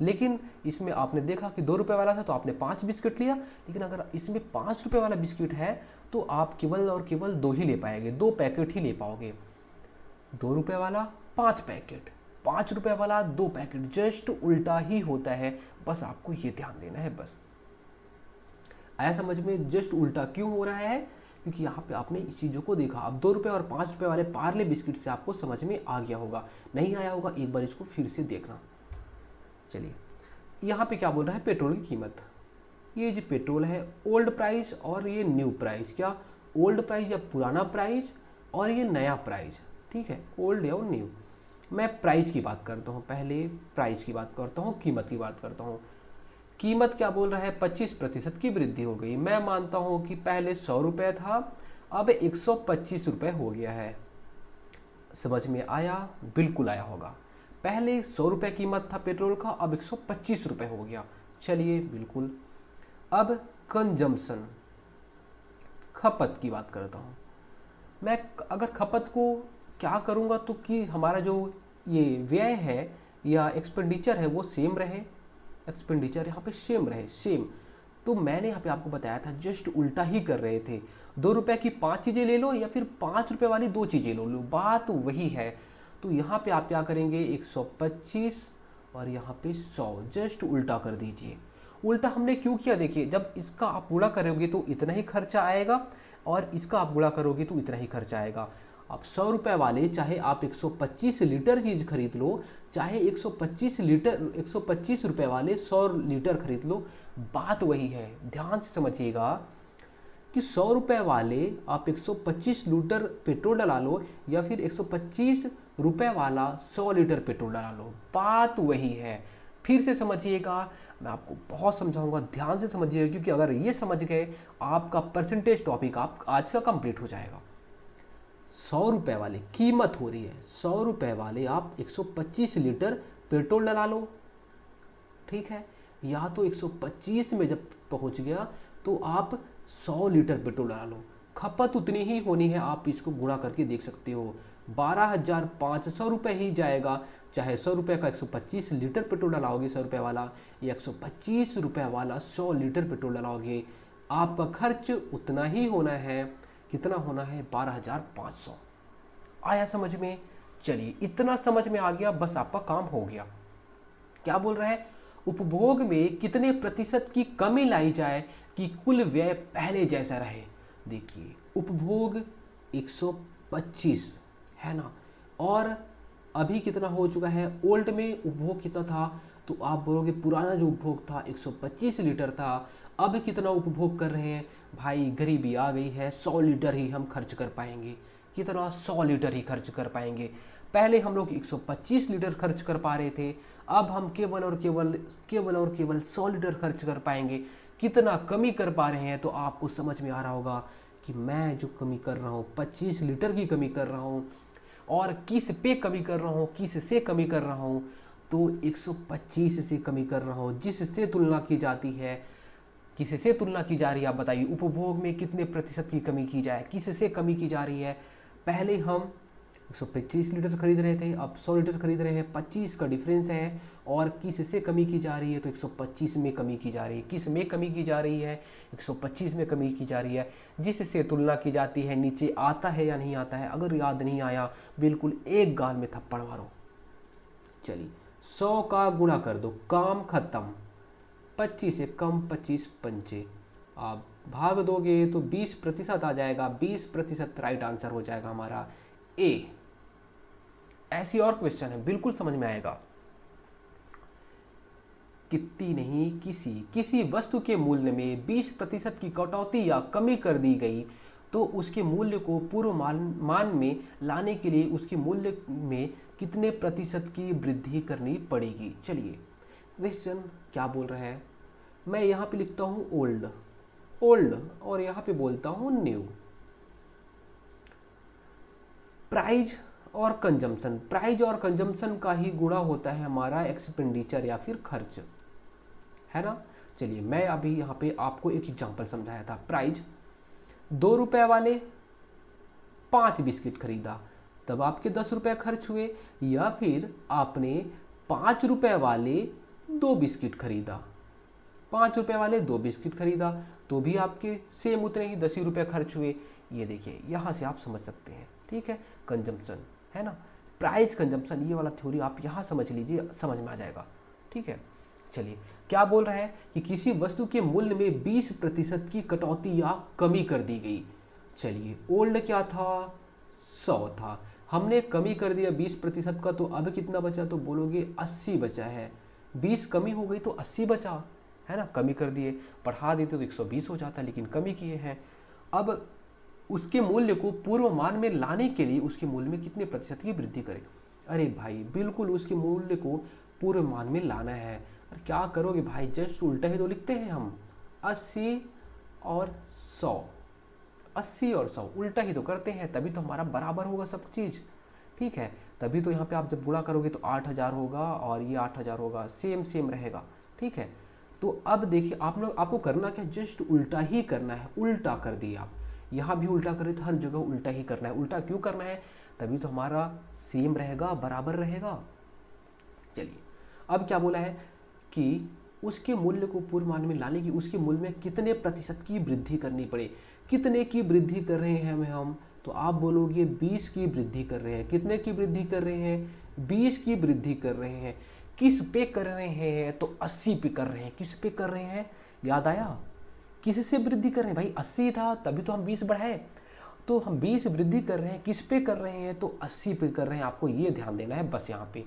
लेकिन इसमें आपने देखा कि 2 रुपए वाला था तो आपने 5 बिस्किट लिया, लेकिन अगर इसमें 5 रुपए वाला बिस्किट है तो आप केवल और केवल 2 ही ले पाएंगे, 2 पैकेट ही ले पाओगे। 2 रुपए वाला 5 पैकेट, 5 रुपए वाला 2 पैकेट, जस्ट उल्टा ही होता है। बस आपको ये ध्यान देना है। बस आया समझ में जस्ट उल्टा क्यों हो रहा है? क्योंकि यहाँ पे आपने इस चीज़ों को देखा। अब 2 रुपए और 5 रुपए वाले पार्ले बिस्किट से आपको समझ में आ गया होगा। नहीं आया होगा एक बार इसको फिर से देखना। चलिए यहाँ पे क्या बोल रहा है, पेट्रोल की कीमत। ये जो पेट्रोल है ओल्ड प्राइस और ये न्यू प्राइस, क्या ओल्ड प्राइस या पुराना प्राइस और ये नया प्राइस, ठीक है, ओल्ड या न्यू। मैं प्राइस की बात करता हूँ, पहले प्राइस की बात करता हूँ, कीमत की बात करता हूँ। कीमत क्या बोल रहा है, 25% की वृद्धि हो गई। मैं मानता हूँ कि पहले 100 रुपये था, अब 125 रुपये हो गया है। समझ में आया? बिल्कुल आया होगा। पहले 100 रुपये कीमत था पेट्रोल का, अब 125 रुपये हो गया। चलिए बिल्कुल। अब कंजम्पशन, खपत की बात करता हूँ मैं। अगर खपत को क्या करूँगा तो कि हमारा जो ये व्यय है या एक्सपेंडिचर है वो सेम रहे, एक्सपेंडिचर यहाँ पे सेम रहे, सेम। तो मैंने यहाँ पे आपको बताया था जस्ट उल्टा ही कर रहे थे। 2 रुपए की 5 चीज़ें ले लो या फिर 5 रुपए वाली 2 चीज़ें ले लो, बात वही है। तो यहाँ पे आप क्या करेंगे, 125 और यहाँ पे 100, जस्ट उल्टा कर दीजिए। उल्टा हमने क्यों किया? देखिए जब इसका आप गुणा करोगे तो इतना ही खर्चा आएगा और इसका आप गुणा करोगे तो इतना ही खर्चा आएगा। आप 100 रुपये वाले चाहे आप 125 लीटर चीज़ खरीद लो, चाहे 125 रुपये वाले 100 लीटर खरीद लो, बात वही है। ध्यान से समझिएगा कि 100 रुपये वाले आप 125 लीटर पेट्रोल डला लो या फिर 125 रुपये वाला 100 लीटर पेट्रोल डला लो, बात वही है। फिर से समझिएगा, मैं आपको बहुत समझाऊंगा, ध्यान से समझिएगा, क्योंकि अगर ये समझ गए आपका परसेंटेज टॉपिक आप आज का कंप्लीट हो जाएगा। 100 रुपये वाले कीमत हो रही है, 100 रुपये वाले आप 125 लीटर पेट्रोल डला लो, ठीक है। या तो 125 में जब पहुंच गया तो आप 100 लीटर पेट्रोल डला लो, खपत उतनी ही होनी है। आप इसको गुणा करके देख सकते हो, 12,500 रुपये ही जाएगा। चाहे 100 रुपये का 125 लीटर पेट्रोल डलाओगे 100 रुपये वाला, या 125 रुपये वाला 100 लीटर पेट्रोल डलाओगे, आपका खर्च उतना ही होना है। कितना होना है? 12,500। आया समझ में? चलिए इतना समझ में आ गया, बस आपका काम हो गया। क्या बोल रहा है, उपभोग में कितने प्रतिशत की कमी लाई जाए कि कुल व्यय पहले जैसा रहे। देखिए उपभोग 125 है ना, और अभी कितना हो चुका है, ओल्ड में उपभोग कितना था, तो आप बोलोगे पुराना जो उपभोग था 125 लीटर था, अब कितना उपभोग कर रहे हैं भाई, गरीबी आ गई है, 100 लीटर ही हम खर्च कर पाएंगे। कितना? 100 लीटर ही खर्च कर पाएंगे। पहले हम लोग 125 लीटर खर्च कर पा रहे थे, अब हम केवल और केवल 100 लीटर खर्च कर पाएंगे। कितना कमी कर पा रहे हैं? तो आपको समझ में आ रहा होगा कि मैं जो कमी कर रहा हूँ 25 लीटर की कमी कर रहा हूँ, और किस पे कमी कर रहा हूँ, किस से कमी कर रहा हूँ, तो 125 से कमी कर रहा हूँ। जिससे तुलना की जाती है, किससे तुलना की जा रही है, आप बताइए। उपभोग में कितने प्रतिशत की कमी की जाए, किससे कमी की जा रही है। पहले हम 125 लीटर खरीद रहे थे, अब 100 लीटर खरीद रहे हैं, 25 का डिफरेंस है। और किससे कमी की जा रही है, तो 125 में कमी की जा रही है। किस में कमी की जा रही है? 125 में कमी की जा रही है। जिससे तुलना की जाती है, नीचे आता है या नहीं आता है? अगर याद नहीं आया, बिल्कुल एक गाल में थप्पड़ मारो। चलिए 100 का गुणा कर दो, काम खत्म। 25 से कम 25 पंचे, आप भाग दोगे तो 20% आ जाएगा। 20% राइट आंसर हो जाएगा हमारा ए। ऐसी और क्वेश्चन है, बिल्कुल समझ में आएगा। कितनी नहीं, किसी वस्तु के मूल्य में 20% की कटौती या कमी कर दी गई तो उसके मूल्य को पूर्व मान में लाने के लिए उसके मूल्य में कितने प्रतिशत की वृद्धि करनी पड़ेगी। चलिए क्वेश्चन क्या बोल रहा है, मैं यहाँ पे लिखता हूँ ओल्ड ओल्ड और यहाँ पे बोलता हूँ न्यू। प्राइज और कंजम्पशन, प्राइज और कंजम्पशन का ही गुणा होता है हमारा एक्सपेंडिचर या फिर खर्च, है ना। चलिए मैं अभी यहाँ पे आपको एक एग्जांपल समझाया था। प्राइज 2 रुपए वाले 5 बिस्किट खरीदा, तब आपके 10 रुपए खर्च हुए। या फिर आपने 5 रुपए वाले 2 बिस्किट खरीदा, 5 रुपए वाले 2 बिस्किट खरीदा, तो भी आपके सेम उतने ही 10 ही रुपए खर्च हुए। ये देखिए यहाँ से आप समझ सकते हैं, ठीक है। कंजम्पशन है ना, प्राइस कंजम्पशन, ये वाला थ्योरी आप यहाँ समझ लीजिए, समझ में आ जाएगा, ठीक है। चलिए क्या बोल रहा है कि किसी वस्तु के मूल्य में 20% की कटौती या कमी कर दी गई। चलिए ओल्ड क्या था, 100 था, हमने कमी कर दिया 20% का, तो अब कितना बचा, तो बोलोगे 80 बचा है। 20 कमी हो गई तो 80 बचा, है ना। कमी कर दिए, बढ़ा देते तो 120 हो जाता, लेकिन कमी किए हैं। अब उसके मूल्य को पूर्व मान में लाने के लिए उसके मूल्य में कितने प्रतिशत की वृद्धि करें। अरे भाई बिल्कुल उसके मूल्य को पूर्व मान में लाना है। क्या करोगे भाई, जस्ट उल्टा ही तो लिखते हैं हम, 80 और 100, 80 और 100 उल्टा ही तो करते हैं, तभी तो हमारा बराबर होगा सब चीज़, ठीक है। तभी तो यहाँ पे आप जब गुणा करोगे तो 8000 होगा और ये 8000 होगा, सेम सेम रहेगा, ठीक है। तो अब देखिए आप लोग, आपको करना क्या, जस्ट उल्टा ही करना है। उल्टा कर दिए आप, यहाँ भी उल्टा करें तो हर जगह उल्टा ही करना है। उल्टा क्यों करना है, तभी तो हमारा सेम रहेगा, बराबर रहेगा। चलिए अब क्या बोला है कि उसके मूल्य को पूर्व मान में लाने की उसके मूल्य में कितने प्रतिशत की वृद्धि करनी पड़े। कितने की वृद्धि कर रहे हैं हम, तो आप बोलोगे 20 की वृद्धि कर रहे हैं। कितने की वृद्धि कर रहे हैं, 20 की वृद्धि कर रहे हैं। किस पे कर रहे हैं, तो 80 पे कर रहे हैं। किस पे कर रहे हैं, याद आया, किस से वृद्धि कर रहे हैं भाई, 80 था तभी तो हम 20 बढ़ाए, तो हम 20 वृद्धि कर रहे हैं। किस पे कर रहे हैं, तो 80 पे कर रहे हैं। आपको ये ध्यान देना है बस, यहाँ पे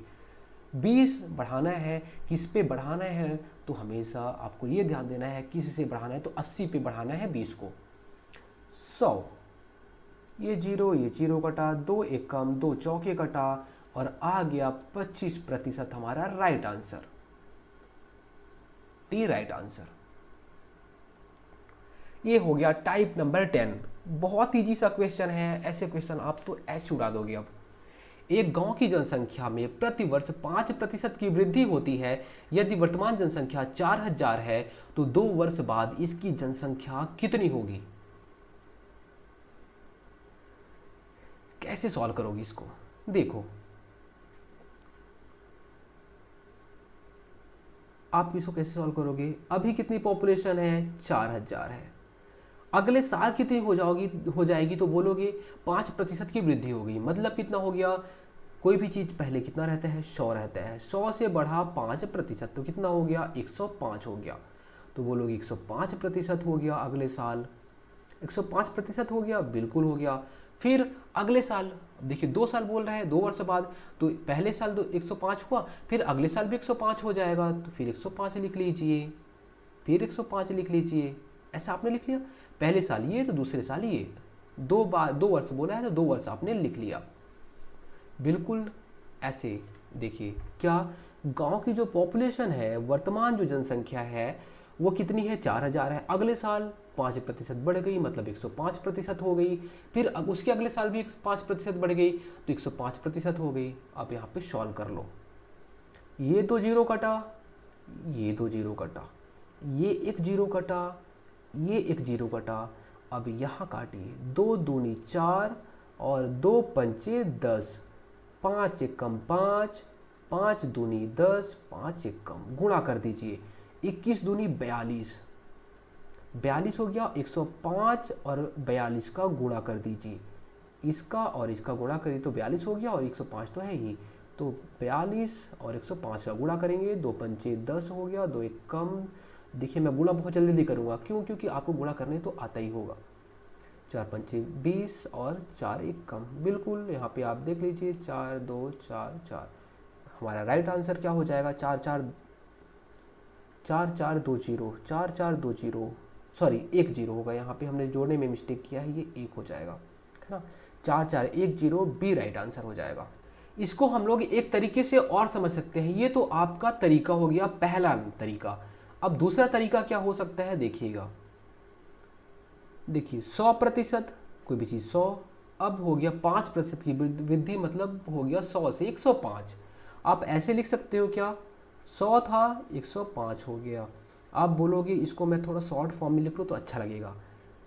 20 बढ़ाना है, किस पे बढ़ाना है, तो हमेशा आपको ये ध्यान देना है किस से बढ़ाना है, तो 80 पे बढ़ाना है 20 को। 100, ये जीरो कटा, 2 एकम 2 चौके कटा, और आ गया 25% हमारा right answer, D right answer. ये हो गया टाइप नंबर 10। बहुत ईजी सा क्वेश्चन है, ऐसे क्वेश्चन आप तो ऐसे उड़ा दोगे। अब एक गांव की जनसंख्या में प्रतिवर्ष 5% की वृद्धि होती है। यदि वर्तमान जनसंख्या 4000 है तो 2 वर्ष बाद इसकी जनसंख्या कितनी होगी। कैसे सॉल्व करोगे इसको, देखो आप इसको कैसे सॉल्व करोगे। अभी कितनी पॉपुलेशन है, 4000 है। अगले साल कितनी हो जाएगी, तो बोलोगे 5% की वृद्धि होगी। मतलब कितना हो गया, कोई भी चीज़ पहले कितना रहता है, 100 रहता है, 100 से बढ़ा 5%, तो कितना हो गया, 105 हो गया। तो बोलोगे 105% हो गया अगले साल, 105% हो गया, बिल्कुल हो गया। फिर अगले साल देखिए 2 साल बोल रहे हैं, 2 वर्ष बाद, तो पहले साल 105 हुआ, फिर अगले साल भी 105 हो जाएगा, तो फिर 105 लिख लीजिए, फिर 105 लिख लीजिए। ऐसा आपने लिख लिया, पहले साल ये तो दूसरे साल ये, 2 वर्ष बोला है तो 2 वर्ष आपने लिख लिया। बिल्कुल ऐसे देखिए, क्या गांव की जो पॉपुलेशन है, वर्तमान जो जनसंख्या है वो कितनी है, 4000 है। अगले साल 5% बढ़ गई, मतलब 105% हो गई। फिर उसके अगले साल भी 5% बढ़ गई, तो 105% हो गई। आप यहाँ पे सॉल्व कर लो, ये 2 जीरो कटा, ये 2 जीरो कटा, ये 1 जीरो कटा, ये 1 जीरो कटा। अब यहाँ काटिए, 2 दूनी 4 और 2 पंचे 10, 5 एकम 5, 5 दूनी 10, 5 एकम, गुणा कर दीजिए, 21 दूनी 42, 42 हो गया। 105 और 42 का गुणा कर दीजिए, इसका और इसका गुणा करिए तो 42 हो गया, और 105 तो है ही, तो 42 और 105 का गुणा करेंगे, 2 पंचे 10 हो गया, 2 एकम। देखिए मैं गुणा बहुत जल्दी करूँगा, क्यों, क्योंकि आपको गुणा करने तो आता ही होगा। 4 पंचे 20 और 4 एक कम, बिल्कुल यहाँ पे आप देख लीजिए 4 2 4 4। हमारा राइट आंसर क्या हो जाएगा, 4 4 4 4 2 0, 4 4 2 0, सॉरी 1 0 होगा, यहाँ पे हमने जोड़ने में मिस्टेक किया है, ये 1 हो जाएगा, है ना। 4 4 1 0 बी राइट आंसर हो जाएगा। इसको हम लोग एक तरीके से और समझ सकते हैं, ये तो आपका तरीका हो गया पहला तरीका। अब दूसरा तरीका क्या हो सकता है, देखिएगा, देखिए 100%, कोई भी चीज़ 100, अब हो गया 5% की वृद्धि, मतलब हो गया 100 से 105। आप ऐसे लिख सकते हो क्या, 100 था 105 हो गया। आप बोलोगे इसको मैं थोड़ा शॉर्ट फॉर्म में लिख लूँ तो अच्छा लगेगा,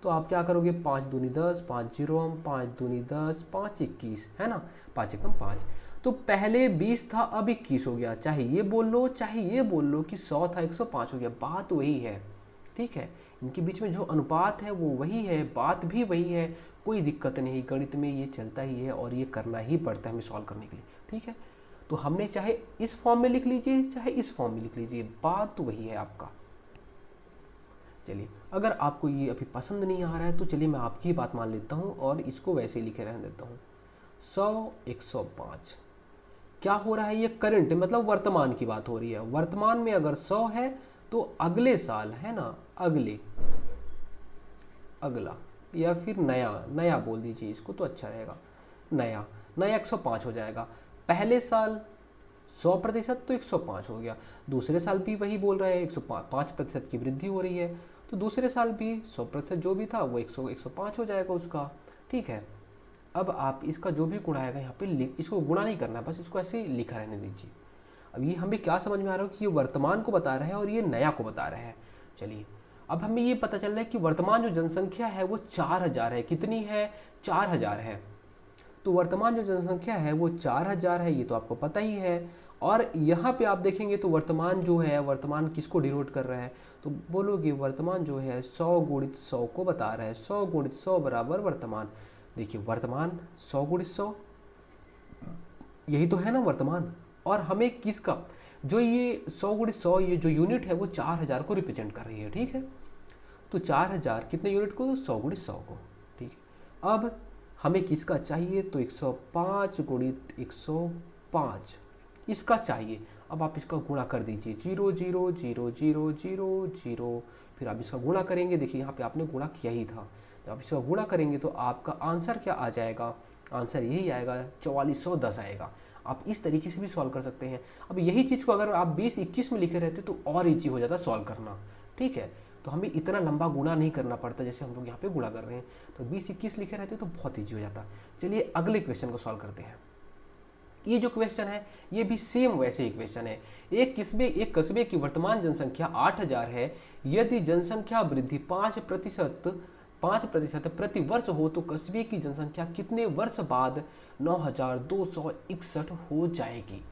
तो आप क्या करोगे, 5 दूनी 10, 5 जीरो, 5 दूनी 10, 5 21, है ना, 5 एकम 5। तो पहले 20 था, अब 21 हो गया। चाहे ये बोल लो चाहे ये बोल लो कि 100 था 105 हो गया, बात वही है, ठीक है। इनके बीच में जो अनुपात है वो वही है, बात भी वही है, कोई दिक्कत नहीं, गणित में ये चलता ही है और ये करना ही पड़ता है हमें सॉल्व करने के लिए, ठीक है। तो हमने चाहे इस फॉर्म में लिख लीजिए चाहे इस फॉर्म में लिख लीजिए, बात तो वही है आपका। चलिए, अगर आपको ये अभी पसंद नहीं आ रहा है तो चलिए मैं आपकी बात मान लेता हूँ और इसको वैसे लिखे रहने देता हूँ। 100 105 क्या हो रहा है, ये करंट मतलब वर्तमान की बात हो रही है। वर्तमान में अगर 100 है तो अगले साल, है ना, अगला या फिर नया बोल दीजिए इसको तो अच्छा रहेगा, नया 105 हो जाएगा। पहले साल 100% तो 105 हो गया, दूसरे साल भी वही बोल रहा है 105% की वृद्धि हो रही है, तो दूसरे साल भी 100% जो भी था वो 105 हो जाएगा उसका, ठीक है। अब आप इसका जो भी गुणा आएगा यहाँ पे इसको गुणा नहीं करना है, बस इसको ऐसे ही लिखा रहने दीजिए। अब ये हमें क्या समझ में आ रहा है कि ये वर्तमान को बता रहा है और ये नया को बता रहा है। चलिए, अब हमें ये पता चल रहा है कि वर्तमान जो जनसंख्या है वो 4000 है। कितनी है, 4000 है। तो वर्तमान जो जनसंख्या है वो 4000 है, ये तो आपको पता ही है। और यहाँ पे आप देखेंगे तो वर्तमान जो है, वर्तमान किसको डिनोट कर रहा है, तो बोलोगे वर्तमान जो है 100 गुणित 100 को बता रहा है। 100 गुणित 100 बराबर वर्तमान। देखिए वर्तमान 100 गुणित 100, यही तो है ना वर्तमान। और हमें किसका, जो ये 100 गुणित 100 ये जो यूनिट है वो 4000 को रिप्रेजेंट कर रही है, ठीक है। तो 4000 कितने यूनिट को, 100 गुणित 100 को, ठीक है। अब हमें किसका चाहिए, तो 105 गुणित 105 इसका चाहिए। अब आप इसका गुणा कर दीजिए, 0 0 0 0 0 0, फिर आप इसका गुणा करेंगे। देखिए यहाँ पे आपने गुणा किया ही था, जब आप इसका गुणा करेंगे तो आपका आंसर क्या आ जाएगा, आंसर यही आएगा, 4410 आएगा। आप इस तरीके से भी सॉल्व कर सकते हैं। अब यही चीज़ को अगर आप 20-21 में लिखे रहते तो और ईजी हो जाता सॉल्व करना, ठीक है। तो हमें इतना लंबा गुणा नहीं करना पड़ता जैसे हम लोग यहाँ पे गुणा कर रहे हैं। तो 20-21 लिखे रहते तो बहुत ईजी हो जाता। चलिए अगले क्वेश्चन को सॉल्व करते हैं। ये जो क्वेश्चन है ये भी सेम वैसे ही क्वेश्चन है। एक कस्बे की वर्तमान जनसंख्या 8000 है। यदि जनसंख्या वृद्धि 5% प्रति वर्ष हो तो कस्बे की जनसंख्या कितने वर्ष बाद 9261 हो जाएगी।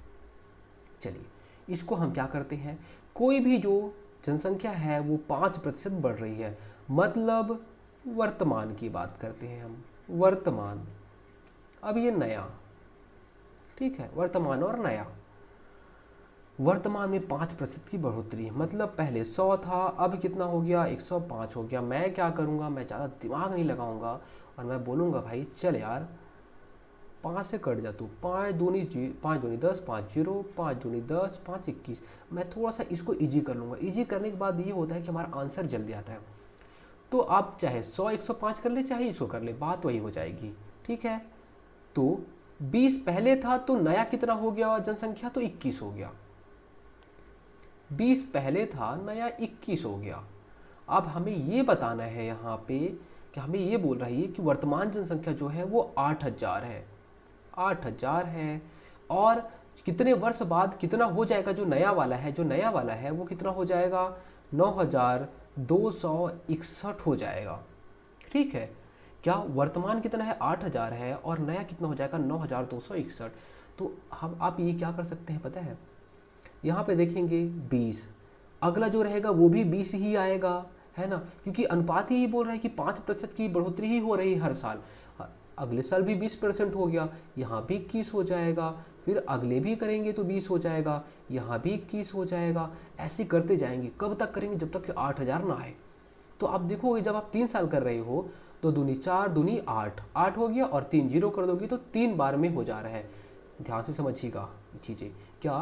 चलिए इसको हम क्या करते हैं, कोई भी जो जनसंख्या है वो 5% बढ़ रही है, मतलब वर्तमान की बात करते हैं हम, वर्तमान। अब ये नया, ठीक है, वर्तमान और नया। वर्तमान में 5% की बढ़ोतरी, मतलब पहले 100 था, अब कितना हो गया, 105 हो गया। मैं क्या करूँगा, मैं ज़्यादा दिमाग नहीं लगाऊंगा और मैं बोलूँगा भाई चल यार 5 से कट जा तू, 5 दूनी 10, 5 जीरो, 5 दूनी 10, 5 21। मैं थोड़ा सा इसको ईजी कर लूँगा। ईजी करने के बाद ये होता है कि हमारा आंसर जल्दी आता है। तो आप चाहे 100 105 कर ले चाहे इसको कर ले, बात वही हो जाएगी, ठीक है। तो 20 पहले था तो नया कितना हो गया जनसंख्या, तो 21 हो गया। 20 पहले था, नया 21 हो गया। अब हमें ये बताना है यहाँ पे कि हमें ये बोल रही है कि वर्तमान जनसंख्या जो है वो 8000 है, 8000 है। और कितने वर्ष बाद कितना हो जाएगा, जो नया वाला है वो कितना हो जाएगा, 9261 हो जाएगा, ठीक है। क्या वर्तमान कितना है, 8000 है और नया कितना हो जाएगा, 9261। तो हम आप ये क्या कर सकते हैं पता है, यहाँ पे देखेंगे 20, अगला जो रहेगा वो भी 20 ही आएगा, है ना, क्योंकि अनुपात ही बोल रहा है कि 5% की बढ़ोतरी ही हो रही है हर साल। अगले साल भी 20% हो गया, यहाँ भी 21 हो जाएगा, फिर अगले भी करेंगे तो 20 हो जाएगा, यहाँ भी 21 हो जाएगा। ऐसे करते जाएंगे, कब तक करेंगे, जब तक कि 8000 ना आए। तो आप देखोगे जब आप 3 साल कर रहे हो 2 दूनी 4, दूनी 8, 8 हो गया और 3 जीरो कर दोगे तो 3 बार में हो जा रहा है। ध्यान से समझिएगा चीज़ें। क्या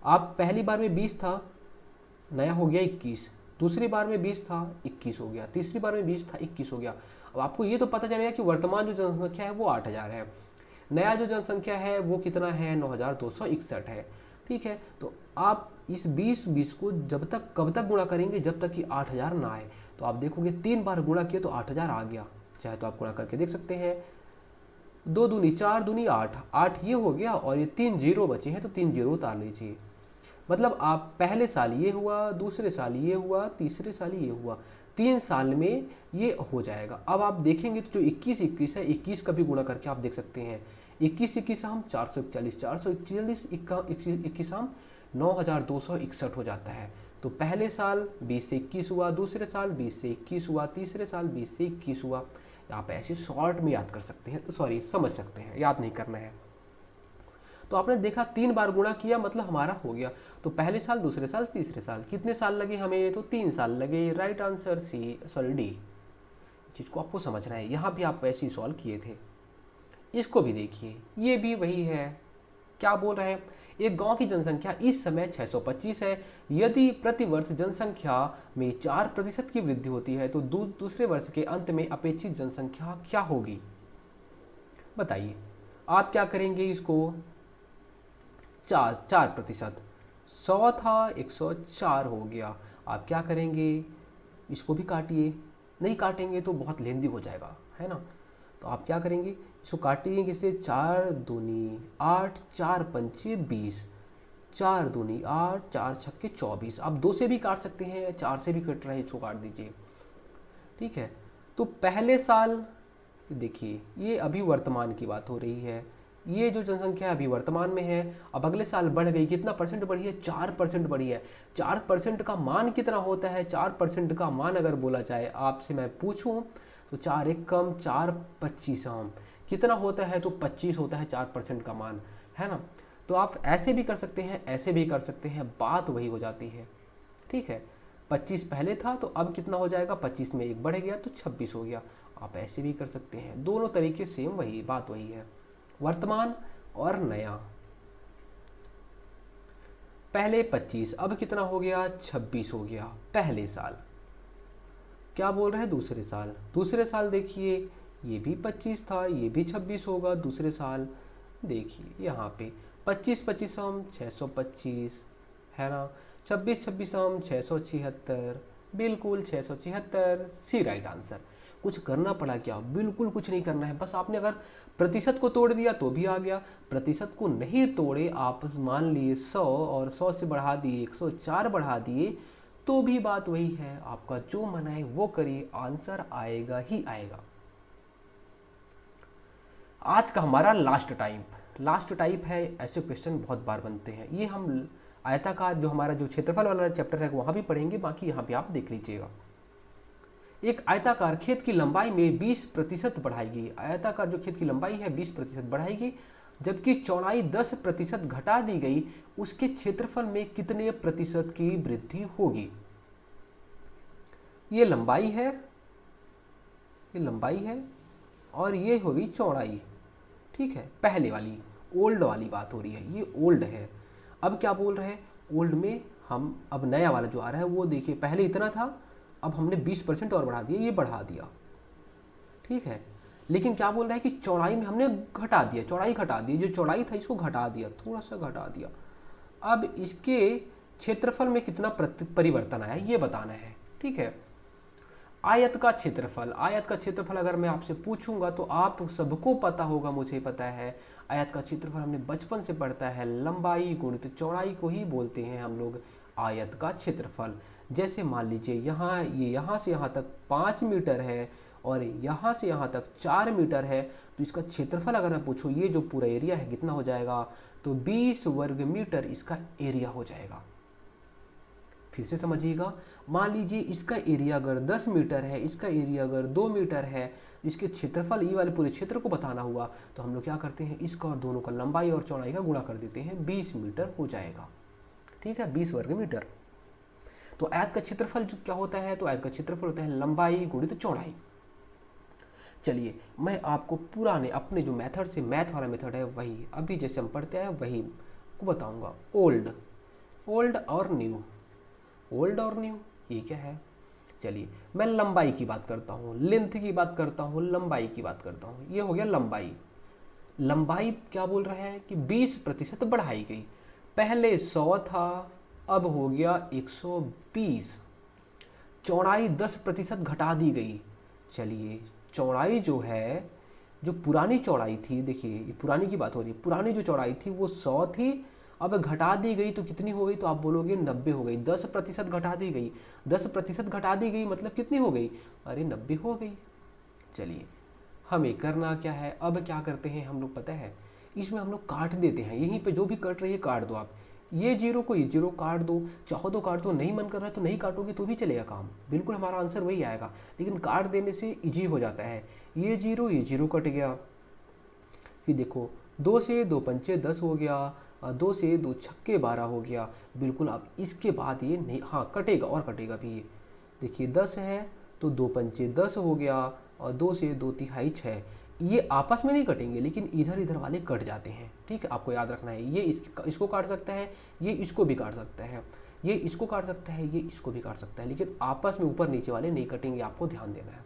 आप पहली बार में 20 था, नया हो गया 21, दूसरी बार में 20 था 21 हो गया, तीसरी बार में 20 था 21 हो गया। अब आपको ये तो पता चलेगा कि वर्तमान जो जनसंख्या है वो 8000 है, नया जो जनसंख्या है वो कितना है 9261 है। ठीक है, तो आप इस 20 को जब तक कब तक गुणा करेंगे, जब तक कि 8000 ना आए। तो आप देखोगे 3 बार गुणा किया तो 8000 आ गया, चाहे तो आप गुणा करके देख सकते हैं। 2 दूनी 4, दूनी 8, 8 ये हो गया और ये 3 जीरो बचे हैं तो 3 जीरो उतार लीजिए। मतलब आप पहले साल ये हुआ, दूसरे साल ये हुआ, तीसरे साल ये हुआ, 3 साल में ये हो जाएगा। अब आप देखेंगे तो जो 21 है, 21 का भी गुणा करके आप देख सकते हैं। 21 हम 441, 441 21 हम 9261 हो जाता है। तो पहले साल 20 से 21 हुआ, दूसरे साल 20 से 21 हुआ, तीसरे साल 20 से 21 हुआ। आप ऐसे शॉर्ट में याद कर सकते हैं, सॉरी समझ सकते हैं, याद नहीं करना है। तो आपने देखा 3 बार गुणा किया मतलब हमारा हो गया। तो पहले साल, दूसरे साल, तीसरे साल, कितने साल लगे हमें, तो 3 साल लगे। Right answer D. चीज़ को आपको समझना है। यहाँ भी आप वैसे ही सॉल्व किए थे। इसको भी देखिए, ये भी वही है। क्या बोल रहे हैं, एक गांव की जनसंख्या इस समय 625 है। यदि प्रतिवर्ष जनसंख्या में 4% की वृद्धि होती है तो दूसरे वर्ष के अंत में अपेक्षित जनसंख्या क्या होगी। बताइए आप क्या करेंगे इसको। 4%, 100 था 104 हो गया। आप क्या करेंगे, इसको भी काटिए। नहीं काटेंगे तो बहुत लेंदी हो जाएगा, है ना। तो आप क्या करेंगे, इसको काटिए किससे, 4 दूनी 8, 4 पंचे 20, 4 दूनी 8, 4 छक्के 24। आप 2 से भी काट सकते हैं, 4 से भी कट रहा है, इसको काट दीजिए। ठीक है, तो पहले साल देखिए, ये अभी वर्तमान की बात हो रही है। ये जो जनसंख्या अभी वर्तमान में है, अब अगले साल बढ़ गई, कितना परसेंट बढ़ी है, 4% बढ़ी है। 4% का मान कितना होता है, 4% का मान अगर बोला जाए आपसे मैं पूछूं तो 4 एक कम 4 25 हम कितना होता है, तो 25 होता है 4% का मान, है ना। तो आप ऐसे भी कर सकते हैं, ऐसे भी कर सकते हैं, बात वही हो जाती है। ठीक है, 25 पहले था तो अब कितना हो जाएगा, 25 में एक बढ़ गया तो 26 हो गया। आप ऐसे भी कर सकते हैं, दोनों तरीके सेम वही बात वही है। वर्तमान और नया, पहले 25, अब कितना हो गया, 26 हो गया पहले साल। क्या बोल रहे हैं, दूसरे साल। दूसरे साल देखिए, ये भी 25 था, ये भी 26 होगा दूसरे साल। देखिए यहाँ पे 25 25 हम 625, है ना। 26 26 हम 676, बिल्कुल 676, सी राइट आंसर। कुछ करना पड़ा क्या, बिल्कुल कुछ नहीं करना है। बस आपने अगर प्रतिशत को तोड़ दिया तो भी आ गया, प्रतिशत को नहीं तोड़े, आप मान लिए 100 और 100 से बढ़ा दिए 104 बढ़ा दिए तो भी बात वही है। आपका जो मन आए वो करिए, आंसर आएगा ही आएगा। आज का हमारा लास्ट टाइप है। ऐसे क्वेश्चन बहुत बार बनते हैं। ये हम आयताकार जो हमारा जो क्षेत्रफल वाला चैप्टर है वहां भी पढ़ेंगे, बाकी यहाँ पे आप देख लीजिएगा। एक आयताकार खेत की लंबाई में 20% बढ़ाएगी। आयताकार जो खेत की लंबाई है 20% बढ़ाएगी, जबकि चौड़ाई 10% घटा दी गई, उसके क्षेत्रफल में कितने प्रतिशत की वृद्धि होगी। ये लंबाई है और ये होगी चौड़ाई। ठीक है, पहले वाली ओल्ड वाली बात हो रही है, ये ओल्ड है। अब क्या बोल रहे हैं, ओल्ड में हम अब नया वाला जो आ रहा है वो देखिए, पहले इतना था, अब हमने 20% और बढ़ा दिया, ये बढ़ा दिया। ठीक है, लेकिन क्या बोल रहा है कि चौड़ाई में हमने घटा दिया, चौड़ाई घटा दी, जो चौड़ाई था इसको घटा दिया, थोड़ा सा घटा दिया। अब इसके क्षेत्रफल में कितना परिवर्तन आया ये बताना है। ठीक है, आयत का क्षेत्रफल अगर मैं आपसे पूछूंगा तो आप सबको पता होगा, मुझे पता है। आयत का क्षेत्रफल हमने बचपन से पढ़ता है, लंबाई गुणित चौड़ाई को ही बोलते हैं हम लोग आयत का क्षेत्रफल। जैसे मान लीजिए यहाँ से यहाँ तक 5 मीटर है और यहाँ से यहाँ तक 4 मीटर है, तो इसका क्षेत्रफल अगर मैं पूछूँ, ये जो पूरा एरिया है कितना हो जाएगा, तो 20 वर्ग मीटर इसका एरिया हो जाएगा। फिर से समझिएगा, मान लीजिए इसका एरिया अगर 10 मीटर है, इसका एरिया अगर 2 मीटर है, इसके क्षेत्रफल ये वाले पूरे क्षेत्र को बताना हुआ तो हम लोग क्या करते हैं, इसका और दोनों का लंबाई और चौड़ाई का गुणा कर देते हैं, 20 मीटर हो जाएगा। ठीक है, 20 वर्ग मीटर। तो आयत का क्षेत्रफल क्या होता है, तो आयत का क्षेत्रफल होता है लंबाई गुणित चौड़ाई। चलिए मैं आपको पुराने अपने जो मेथड से, मैथ वाला मेथड है वही, अभी जैसे हम पढ़ते हैं वही को बताऊंगा। ओल्ड, ओल्ड और न्यू, ओल्ड और न्यू ये क्या है? चलिए मैं लंबाई की बात करता हूँ, लेंथ की बात करता हूँ, लंबाई की बात करता हूँ। ये हो गया लंबाई। लंबाई क्या बोल रहा है कि 20% बढ़ाई गई। पहले 100 था, अब हो गया 120। चौड़ाई 10% घटा दी गई। चलिए चौड़ाई जो है, जो पुरानी चौड़ाई थी, देखिए ये पुरानी की बात हो रही है, पुरानी जो चौड़ाई थी वो 100 थी, अब घटा दी गई तो कितनी हो गई? तो आप बोलोगे 90 हो गई। 10% घटा दी गई, 10% घटा दी गई मतलब कितनी हो गई? अरे 90 हो गई। चलिए हमें करना क्या है, अब क्या करते हैं हम लोग पता है, इसमें हम लोग काट देते हैं, यहीं पे जो भी कट रही है काट दो आप। ये जीरो को ये जीरो काट दो, चाहो तो काट दो, नहीं मन कर रहा है तो नहीं काटोगे तो भी चलेगा काम, बिल्कुल हमारा आंसर वही आएगा। लेकिन काट देने से इजी हो जाता है। ये जीरो कट गया। फिर देखो 2 से 2 पंचे 10 हो गया, 2 से 2 छक्के 12 हो गया। बिल्कुल अब इसके बाद ये नहीं, हाँ कटेगा और कटेगा भी। ये देखिए 10 है तो 2 पंचे 10 हो गया, और 2 से 2 तिहाई 6। ये आपस में नहीं कटेंगे लेकिन इधर इधर वाले कट जाते हैं, ठीक है, आपको याद रखना है। ये इसको काट सकता है, ये इसको भी काट सकता है, ये इसको काट सकता है, ये इसको भी काट सकता है, लेकिन आपस में ऊपर नीचे वाले नहीं कटेंगे, आपको ध्यान देना है,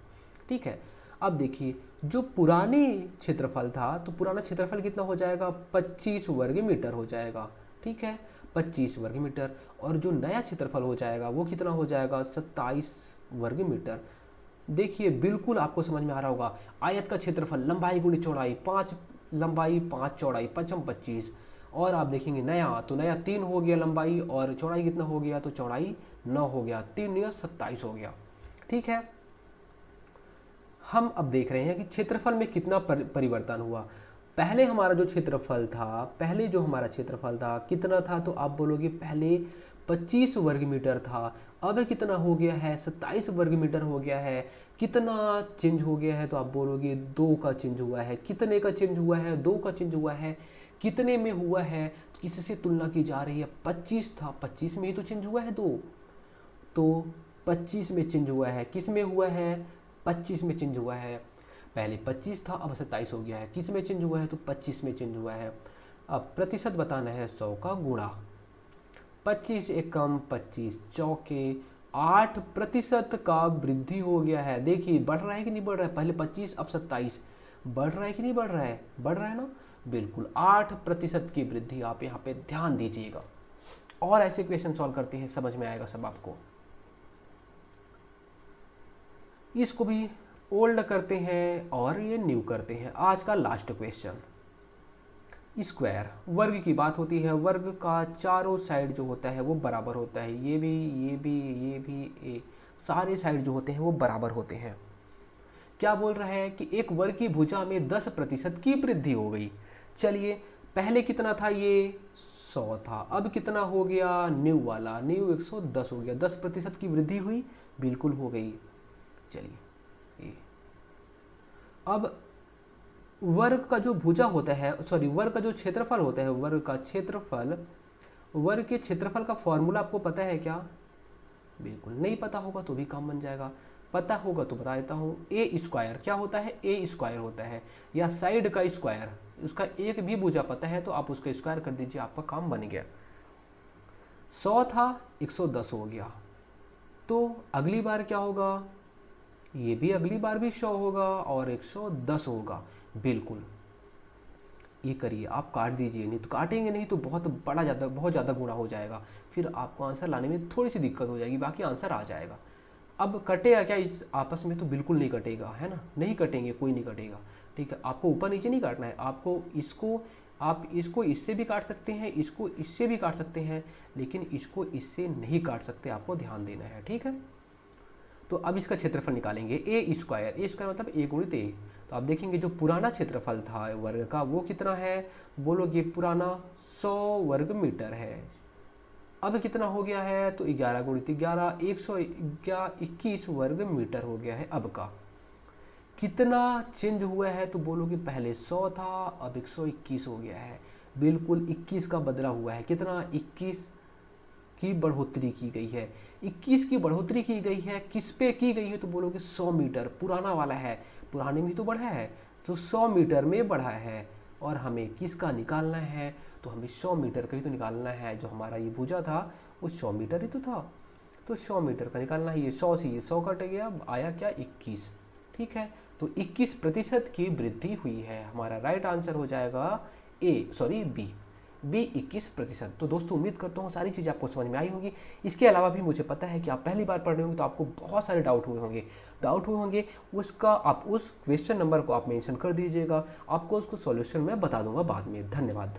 ठीक है। अब देखिए जो पुरानी क्षेत्रफल था, तो पुराना क्षेत्रफल कितना हो जाएगा? 25 वर्ग मीटर हो जाएगा, ठीक है, 25 वर्ग मीटर। और जो नया क्षेत्रफल हो जाएगा वो कितना हो जाएगा? 27 वर्ग मीटर। देखिए बिल्कुल आपको समझ में आ रहा होगा। आयत का क्षेत्रफल लंबाई गुणी चौड़ाई, 5 लंबाई 5 चौड़ाई, 5 25। और आप देखेंगे नया, तो नया 3 हो गया लंबाई, और चौड़ाई कितना हो गया? तो चौड़ाई 9 हो गया, 3 या 27 हो गया, ठीक है। हम अब देख रहे हैं कि क्षेत्रफल में कितना परिवर्तन हुआ। पहले हमारा जो क्षेत्रफल था, पहले जो हमारा क्षेत्रफल था कितना था? तो आप बोलोगे पहले 25 वर्ग मीटर था, अब कितना हो गया है? 27 वर्ग मीटर हो गया है। कितना चेंज हो गया है? तो आप बोलोगे 2 का चेंज हुआ है। कितने का चेंज हुआ है? 2 का चेंज हुआ है। कितने में हुआ है? किससे तुलना की जा रही है? 25 था, 25 में ही तो चेंज हुआ है 2, तो 25 में चेंज हुआ है। किस में हुआ है? 25 में चेंज हुआ है। पहले 25 था, अब 27 हो गया है। किस में चेंज हुआ है? तो 25 में चेंज हुआ है। अब प्रतिशत बताना है, 100 का गुणा। 25 एकम 25 चौके 8% का वृद्धि हो गया है। देखिए बढ़ रहा है कि नहीं बढ़ रहा है? पहले 25 अब 27, बढ़ रहा है कि नहीं बढ़ रहा है? बढ़ रहा है ना, बिल्कुल 8% की वृद्धि। आप यहाँ पे ध्यान दीजिएगा। और ऐसे क्वेश्चन सॉल्व करते हैं, समझ में आएगा सब आपको। इसको भी ओल्ड करते हैं और ये न्यू करते हैं। आज का लास्ट क्वेश्चन, स्क्वायर, वर्ग की बात होती है। वर्ग का चारों साइड जो होता है वो बराबर होता है, ये भी, ये भी, ये भी, ये सारे साइड जो होते हैं वो बराबर होते हैं। क्या बोल रहा है कि एक वर्ग की भुजा में 10% की वृद्धि हो गई। चलिए पहले कितना था? ये 100 था, अब कितना हो गया? न्यू वाला, न्यू 110 हो गया। 10% की वृद्धि हुई, बिल्कुल हो गई। चलिए ये अब वर्ग का जो भुजा होता है, सॉरी वर्ग का जो क्षेत्रफल होता है, वर्ग का क्षेत्रफल, वर्ग के क्षेत्रफल का फॉर्मूला आपको पता है क्या? बिल्कुल नहीं पता होगा तो भी काम बन जाएगा, पता होगा तो बता देता हूँ। ए स्क्वायर क्या होता है? ए स्क्वायर होता है, या साइड का स्क्वायर। उसका एक भी भुजा पता है तो आप उसका स्क्वायर कर दीजिए, आपका काम बन गया। 100 था, 110 हो गया। तो अगली बार क्या होगा? ये भी अगली बार भी 100 होगा और 110 होगा, बिल्कुल। ये करिए, आप काट दीजिए, नहीं तो काटेंगे नहीं तो बहुत ज़्यादा गुणा हो जाएगा, फिर आपको आंसर लाने में थोड़ी सी दिक्कत हो जाएगी, बाकी आंसर आ जाएगा। अब कटेगा क्या इस आपस में? तो बिल्कुल नहीं कटेगा, है ना, नहीं कटेंगे, कोई नहीं कटेगा, ठीक है। आपको ऊपर नीचे नहीं काटना है, आपको इसको, आप इसको इससे भी काट सकते हैं, इसको इससे भी काट सकते हैं, लेकिन इसको इससे नहीं काट सकते, आपको ध्यान देना है, ठीक है। तो अब इसका क्षेत्रफल निकालेंगे। ए स्क्वायर मतलब ए गुणित ए। तो आप देखेंगे जो पुराना क्षेत्रफल था वर्ग का वो कितना है? बोलोगे पुराना 100 वर्ग मीटर है। अब कितना हो गया है? तो 11 गुणित 11, 121 वर्ग मीटर हो गया है। अब का कितना चेंज हुआ है? तो बोलोगे पहले 100 था, अब 121 हो गया है, बिल्कुल 21 का बदला हुआ है। कितना? 21 की बढ़ोतरी की गई है। 21 की बढ़ोतरी की गई है, किस पे की गई है तो बोलोगे 100 मीटर, पुराना वाला है, पुराने में तो बढ़ा है, तो 100 मीटर में बढ़ा है। और हमें किसका निकालना है, तो हमें 100 मीटर का ही तो निकालना है। जो हमारा ये भुजा था वो 100 मीटर ही तो था, तो 100 मीटर का निकालना है। ये 100 से ये 100 कट गया, आया क्या 21। ठीक है, तो 21% की वृद्धि हुई है। हमारा राइट आंसर हो जाएगा बी 21%। तो दोस्तों उम्मीद करता हूँ सारी चीज़ें आपको समझ में आई होंगी। इसके अलावा भी मुझे पता है कि आप पहली बार पढ़ रहे होंगे तो आपको बहुत सारे डाउट हुए होंगे। उसका आप उस क्वेश्चन नंबर को आप मेंशन कर दीजिएगा, आपको उसको सॉल्यूशन मैं बता दूंगा बाद में। धन्यवाद।